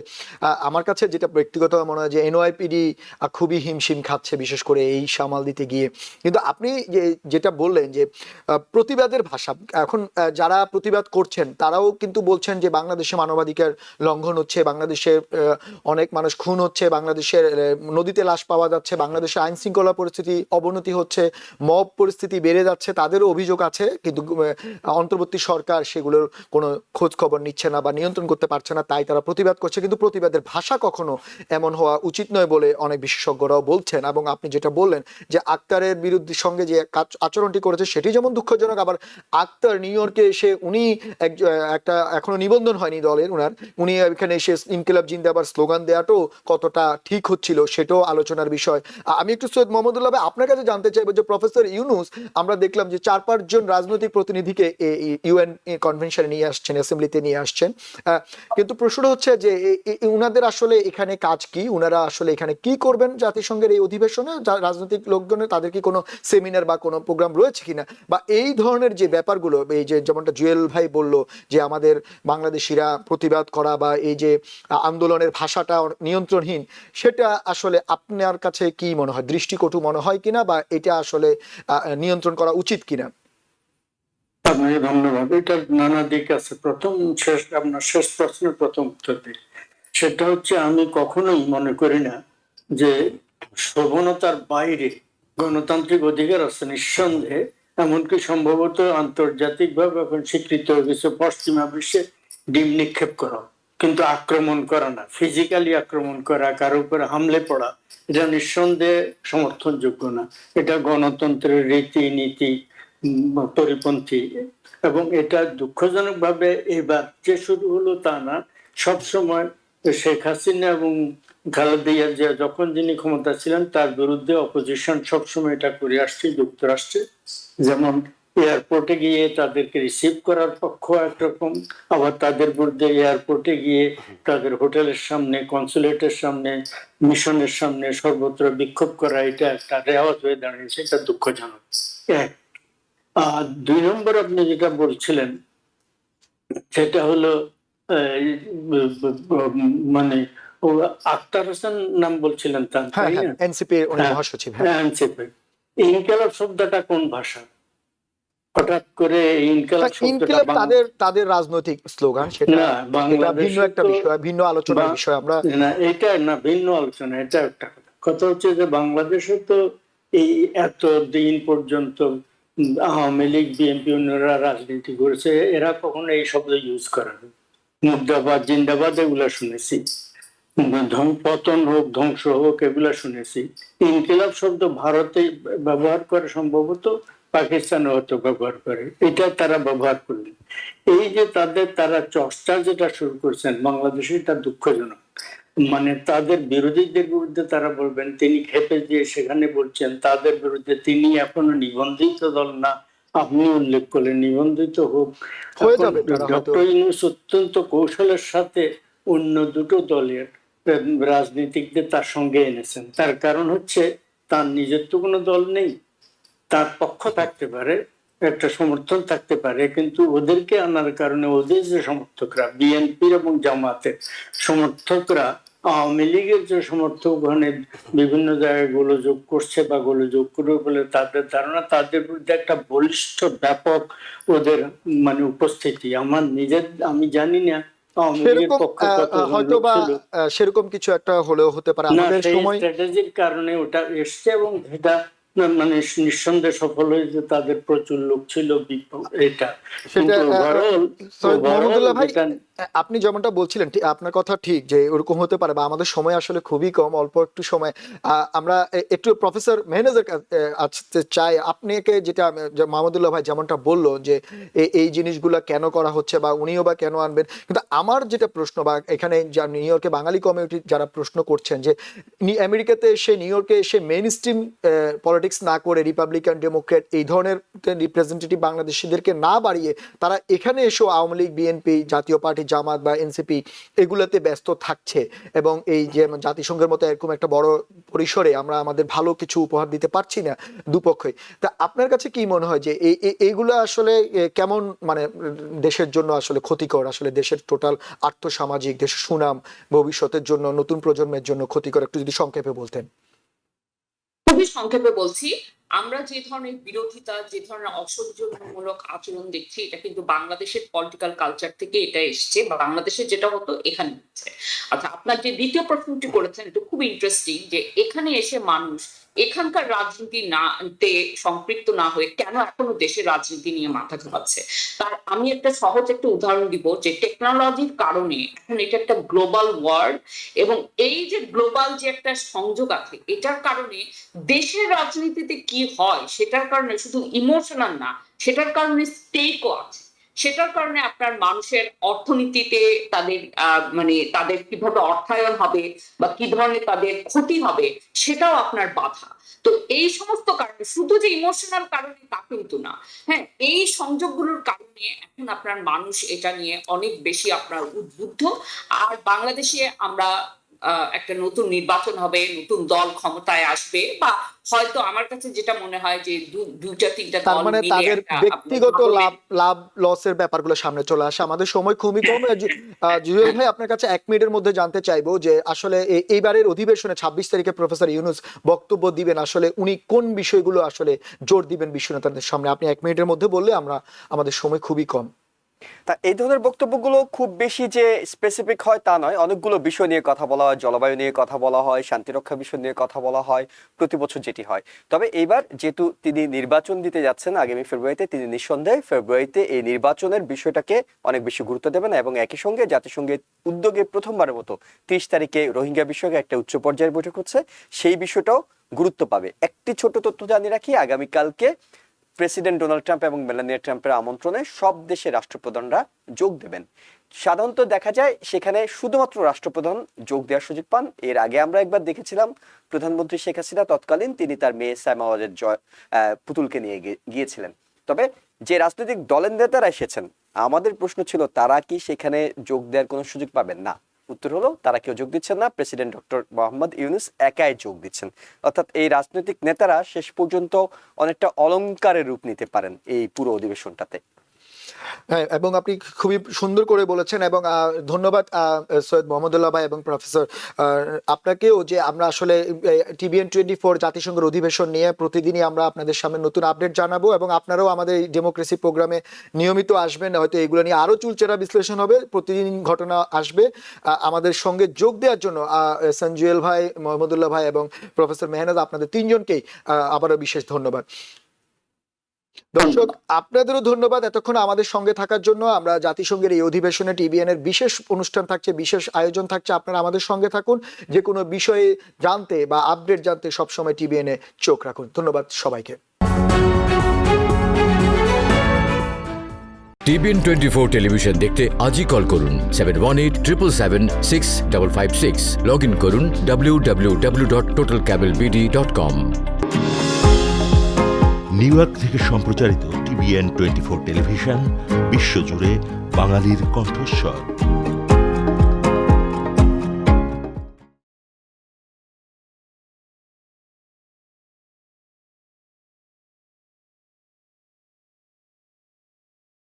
আমার কাছে যেটা ব্যক্তিগত মনে হয় যে এনওয়াইপিডি খুবই হিমশিম খাচ্ছে, বিশেষ করে এই সামাল দিতে গিয়ে। কিন্তু আপনি যেটা বললেন যে প্রতিবাদের ভাষা, এখন যারা প্রতিবাদ করছেন তারাও কিন্তু বলছেন যে বাংলাদেশে মানবাধিকার লঙ্ঘন হচ্ছে, বাংলাদেশে অনেক মানুষ খুন হচ্ছে, বাংলাদেশের নদীতে লাশ পাওয়া যাচ্ছে, বাংলাদেশে আইন শৃঙ্খলা পরিস্থিতি অবনতি হচ্ছে, মব পরিস্থিতি বেড়ে যাচ্ছে। তাদেরও অভিযোগ আছে, কিন্তু অন্তর্বর্তী সরকার সেগুলোর কোনো খোঁজ খবর নিচ্ছে না বা নিয়ন্ত্রণ করতে পারছে না, তাই তারা প্রতিবাদ করছে। কিন্তু প্রতিবাদের ভাষা কখনো এমন হওয়া উচিত নয় বলে অনেক বিশেষজ্ঞরাও বলছেন। এবং আপনি যেটা বললেন যে আক্তারের বিরুদ্ধে সঙ্গে যে আচরণটি করেছে সেটি যেমন দুঃখজনক, আবার আক্তার নিউ ইয়র্কে এসে উনি একটা এখনো নিবন্ধন হয়নি দলের উনার, উনি এখানে এসে ইনকিলাব জিন্দাবাদ স্লোগান দেওয়াটাও কতটা ঠিক হচ্ছিল সেটাও আলোচনার বিষয়। আমি একটু সৈয়দ মোহাম্মদুল্লাহ ভাই আপনার কাছে জানতে চাইবো যে প্রফেসর ইউনূস, আমরা দেখলাম যে 4-5 জন রাজনৈতিক প্রতিনিধিকে ইউএন কনভেনশনে নিয়ে আসছেন, অ্যাসেম্বলিতে নিয়ে আসছেন, কিন্তু প্রশ্ন হচ্ছে যে উনাদের আসলে এখানে কাজ কি? উনারা আসলে এখানে কি করবেন জাতিসংঘের এই অধিবেশনে? রাজনৈতিক লোকজনের তাদের কি কোনো সেমিনার বা কোনো প্রোগ্রাম রয়েছে কিনা, বা এই ধরনের যে ব্যাপারগুলো, এই যে যেমনটা জুয়েল ভাই বলল যে আমাদের বাংলাদেশিরা প্রতিবাদ করা বা এই যে আন্দোলনের ভাষাটা নিয়ন্ত্রণহীন, সেটা আসলে আপনার কাছে কি মনে হয়, দৃষ্টিকটু মনে হয় কিনা, বা এটা আসলে নিয়ন্ত্রণ করা উচিত কিনা? আপনাকে ধন্যবাদ। এটার নানা দিক আছে। আপনার শেষ প্রশ্নের প্রথম উত্তর দিই। সেটা হচ্ছে আমি কখনোই মনে করি না যে শোভনতার বাইরে গণতান্ত্রিক অধিকার আছে, নিঃসন্দেহে। এমনকি সম্ভবত আন্তর্জাতিকভাবে এখন স্বীকৃত হয়ে গেছে পশ্চিমা বিশ্বে ডিম নিক্ষেপ করা, কিন্তু আক্রমণ করা না, ফিজিক্যালি আক্রমণ করা, কারো উপরে হামলে পড়া, এটা নিঃসন্দেহে সমর্থনযোগ্য না। এটা গণতন্ত্রের রীতিনীতি পরিপন্থী। এবং এটা দুঃখজনক ভাবে এবার যে শুরু হলো তা না, সবসময় শেখ হাসিনা এবং খালেদা জিয়া যখন যিনি ক্ষমতা ছিলেন তার বিরুদ্ধে অপোজিশন সবসময় এটা করে আসছে যুক্তরাষ্ট্রে। যেমন এয়ারপোর্টে গিয়ে তাদেরকে রিসিভ করার পক্ষ একরকম, আবার তাদের বিরুদ্ধে এয়ারপোর্টে গিয়ে তাদের হোটেলের সামনে, কনসুলেটের সামনে, মিশনের সামনে সর্বত্র বিক্ষোভ করা, এটা একটা রেওয়াজ হয়ে দাঁড়িয়েছে। এটা দুঃখজনক। এক। আর 2 নম্বর আপনি যেটা বলছিলেন সেটা হলো মানে ও আখতার হোসেন নাম বলছিলেন তার, হ্যাঁ তাই হ্যাঁ, না? এনসিপি উনি হ্যাঁ, মহাসচিব। হ্যাঁ, এনসিপি। ইনকিলাব শব্দটা কোন ভাষা? হঠাৎ করে ইনকিলাব শব্দটা ইনকিলাব তাদের তাদের রাজনৈতিক স্লোগান, সেটা না, এটা বাংলাদেশে ভিন্ন একটা তো বিষয়, ভিন্ন আলোচনার বিষয়। আমরা না, এটা না, ভিন্ন আলোচনা। এটা একটা কথা। কথা হচ্ছে যে বাংলাদেশে তো এই এত দিন পর্যন্ত আওয়ামী লীগ, বিএনপি অন্যরা রাজনীতি করেছে, এরা কখনো এই শব্দ ইউজ করে না। মুর্দাবাদ, জিন্দাবাদ এগুলা শুনেছি, পতন হোক, ধ্বংস হোক, এগুলা শুনেছি। ইনকিলাব শব্দ ভারতে ব্যবহার করে, সম্ভবত পাকিস্তানে হয়তো ব্যবহার করে, এটা তারা ব্যবহার করলেন। এই যে তারা চর্চা যেটা শুরু করছেন বাংলাদেশে, এটা দুঃখজনক। মানে তাদের বিরোধীদের বিরুদ্ধে তারা বলবেন, তিনি খেপে দিয়ে সেখানে বলছেন তাদের বিরুদ্ধে তিনি এখনো নিবন্ধিত দল না। আপনি উল্লেখ করলেন নিবন্ধিত হোক, হয়ে যাবে তারা হয়তো। ডক্টর ইউনূস অত্যন্ত কৌশলের সাথে অন্য দুটো দলের রাজনীতিকদের তার সঙ্গে এনেছেন। তার কারণ হচ্ছে তার নিজের তো কোনো দল নেই, তার পক্ষ থাকতে পারে, একটা সমর্থন থাকতে পারে, কিন্তু ওদেরকে আনার কারণে ওদের যে সমর্থকরা, বিএনপির এবং জামাতের সমর্থকরা আওয়ামী লীগের যে সমর্থক ওখানে বিভিন্ন জায়গায় গোলযোগ করছে বা গোলযোগ করবে বলে তাদের ধারণা, তাদের বিরুদ্ধে একটা বলিষ্ঠ ব্যাপক ওদের মানে উপস্থিতি। আমি জানি না আওয়ামী লীগের সেরকম পক্ষে কতজন হয়তো লোক বা ছিল। সেরকম কিছু একটা হলেও হতে পারে না, আমাদের সেই সময়। স্ট্র্যাটেজির কারণে ওটা এসছে এবং এটা মানে নিঃসন্দেহে সফল হয়েছে। তাদের প্রচুর লোক ছিল, এটা সেটা কিন্তু ওভারঅল সৈয়দ মোহাম্মদুল্লাহ ভাই, যেটা আপনি যেমনটা বলছিলেন আপনার কথা ঠিক যে ওরকম হতে পারে, বা আমাদের সময় আসলে খুবই কম, অল্প একটু সময়। আমরা একটু প্রফেসর মেহনাজের আসতে চাই। আপনাকে যেটা মাহমুদুল্লাহ ভাই যেমনটা বললো যে এই জিনিসগুলো কেন করা হচ্ছে বা উনিও বা কেন আনবেন, কিন্তু আমার যেটা প্রশ্ন, বা এখানে নিউ ইয়র্কে বাঙালি কমিউনিটি যারা প্রশ্ন করছেন যে আমেরিকাতে এসে, নিউ ইয়র্কে এসে মেইন স্ট্রিম পলিটিক্স না করে রিপাবলিকান, ডেমোক্রেট এই ধরনের রিপ্রেজেন্টেটিভ বাংলাদেশিদেরকে না বাড়িয়ে তারা এখানে এসেও আওয়ামী লীগ, বিএনপি, জাতীয় পার্টি, জামাত বা এনসিপি এগুলোতে ব্যস্ত থাকছে, এবং এই যে জাতিসংঘের মতো এরকম একটা বড় পরিসরে আমরা আমাদের ভালো কিছু উপহার দিতে পারছি না দুপক্ষই। তা আপনার কাছে কি মনে হয় যে এইগুলো আসলে কেমন, মানে দেশের জন্য আসলে ক্ষতিকর, আসলে দেশের টোটাল আর্থসামাজিক, দেশের সুনাম, ভবিষ্যতের জন্য, নতুন প্রজন্মের জন্য ক্ষতিকর? একটু যদি সংক্ষেপে বলতেন। খুবই সংক্ষেপে বলছি, আমরা যে ধরনের বিরোধিতা, যে ধরনের অসৌজন্যমূলক আচরণ দেখছি, এটা কিন্তু বাংলাদেশের পলিটিক্যাল কালচার থেকে এটা এসছে, বা বাংলাদেশে যেটা হতো এখানে হচ্ছে। আচ্ছা, আপনার যে দ্বিতীয় প্রশ্নটি করেছেন এটা খুব ইন্টারেস্টিং, যে এখানে এসে মানুষ এখানকার রাজনীতি সম্পৃক্ত না হয়ে কেন এখনো দেশের রাজনীতি নিয়ে মাথা ঘামাচ্ছে। তার আমি একটা সহজ একটা উদাহরণ দিব, যে টেকনোলজির কারণে এখন এটা একটা গ্লোবাল ওয়ার্ল্ড, এবং এই যে গ্লোবাল যে একটা সংযোগ আছে, এটার কারণে দেশের রাজনীতিতে কি হয় সেটার কারণে শুধু ইমোশনাল না, সেটার কারণে স্টেকও আছে। সেটার কারণে আপনার মানুষের অর্থনীতিতে তাদের মানে তাদের কিভাবে অর্থায়ন হবে বা কি ধরনের তাদের ক্ষতি হবে, সেটাও আপনার বাধা। তো এই সমস্ত কারণে, শুধু যে ইমোশনাল কারণে তা কিন্তু না, হ্যাঁ, এই সংযোগগুলোর কারণে এখন আপনার মানুষ এটা নিয়ে অনেক বেশি আপনার উদ্বুদ্ধ। আর বাংলাদেশে আমরা একটা নতুন নির্বাচন হবে, নতুন দল ক্ষমতায় আসবে, বা হয়তো আমার কাছে যেটা মনে হয় যে দুইটা তিনটা তার দল মানে মিলে তাদের একটা ব্যক্তিগত লাভ লসের ব্যাপারগুলো সামনে চলে আসে। আমাদের সময় খুবই কম। জুয়েল ভাই, আপনার কাছে 1 মিনিটের মধ্যে জানতে চাইবো যে আসলে এইবারের অধিবেশনে 26 তারিখে প্রফেসর ইউনূস বক্তব্য দিবেন, আসলে উনি কোন বিষয়গুলো আসলে জোর দিবেন বিশ্ব নেতাদের সামনে? আপনি 1 মিনিটের মধ্যে বললে, আমাদের সময় খুবই কম। তা এই ধরনের বক্তব্যগুলো খুব বেশি যে স্পেসিফিক হয় তা নয়, অনেকগুলো বিষয় নিয়ে কথা বলা হয়, জলবায়ু নিয়ে কথা বলা হয়, শান্তিরক্ষা বিষয় নিয়ে কথা বলা হয়, প্রতি বছর যেটি হয়। তবে এইবার যেহেতু তিনি নির্বাচন দিতে যাচ্ছেন আগামী ফেব্রুয়ারিতে, তিনি নিঃসন্দেহে ফেব্রুয়ারিতে এই নির্বাচনের বিষয়টাকে অনেক বেশি গুরুত্ব দেবেন, এবং একই সঙ্গে জাতিসংঘের উদ্যোগে প্রথমবারের মতো 30 তারিখে রোহিঙ্গা বিষয়ে একটা উচ্চ পর্যায়ের বৈঠক হচ্ছে, সেই বিষয়টাও গুরুত্ব পাবে। একটি ছোট তথ্য জানিয়ে রাখি, আগামীকালকে প্রেসিডেন্ট ডোনাল্ড ট্রাম্প এবং মেলানিয়া ট্রাম্পের আমন্ত্রণে সব দেশের রাষ্ট্রপ্রধানরা যোগ দেবেন। সাধারণত দেখা যায় সেখানে শুধুমাত্র রাষ্ট্রপ্রধান যোগ দেওয়ার সুযোগ পান। এর আগে আমরা একবার দেখেছিলাম প্রধানমন্ত্রী শেখ হাসিনা তৎকালীন তিনি তার মেয়ে সাইমা ওয়াজেদ পুতুলকে নিয়ে গিয়েছিলেন। তবে যে রাজনৈতিক দলের নেতারা এসেছেন, আমাদের প্রশ্ন ছিল তারা কি সেখানে যোগ দেওয়ার কোনো সুযোগ পাবেন? না, উত্তর হলো তারা কেউ যোগ দিচ্ছেন না। প্রেসিডেন্ট ডক্টর মোহাম্মদ ইউনূস একাই যোগ দিচ্ছেন। অর্থাৎ এই রাজনৈতিক নেতারা শেষ পর্যন্ত অনেকটা অলংকারের রূপ নিতে পারেন এই পুরো অধিবেশনটাতে। হ্যাঁ, এবং আপনি খুবই সুন্দর করে বলেছেন, এবং ধন্যবাদ সৈয়দ মোহাম্মদুল্লাহ ভাই এবং প্রফেসর আপনাকেও, যে আমরা আসলে TVN 24 জাতিসংঘের অধিবেশন নিয়ে প্রতিদিনই আমরা আপনাদের সামনে নতুন আপডেট জানাবো, এবং আপনারাও আমাদের এই ডেমোক্রেসি প্রোগ্রামে নিয়মিত আসবেন। হয়তো এগুলো নিয়ে আরো চুলচেরা বিশ্লেষণ হবে, প্রতিদিন ঘটনা আসবে। আমাদের সঙ্গে যোগ দেওয়ার জন্য সঞ্জুয়েল ভাই, মোহাম্মদুল্লাহ ভাই এবং প্রফেসর মেহনাজ, আপনাদের তিনজনকেই আবারও বিশেষ ধন্যবাদ। দর্শক, আপনাদেরও ধন্যবাদ এতক্ষণ আমাদের সঙ্গে থাকার জন্য। আমরা জাতিসংঘের এই অধিবেশনে TVN এর বিশেষ অনুষ্ঠান থাকছে, বিশেষ আয়োজন থাকছে। আপনারা আমাদের সঙ্গে থাকুন, যে কোনো বিষয়ে জানতে বা আপডেট জানতে সবসময় TVN এ চোখ রাখুন। ধন্যবাদ সবাইকে। TVN 24 টেলিভিশন দেখতে আজই কল করুন 7187776556। লগ ইন করুন www.totalcablebd.com। নিউ ইয়র্ক থেকে সম্প্রচারিত TVN 24 টেলিভিশন বিশ্বজুড়ে বাঙালির কণ্ঠস্বর।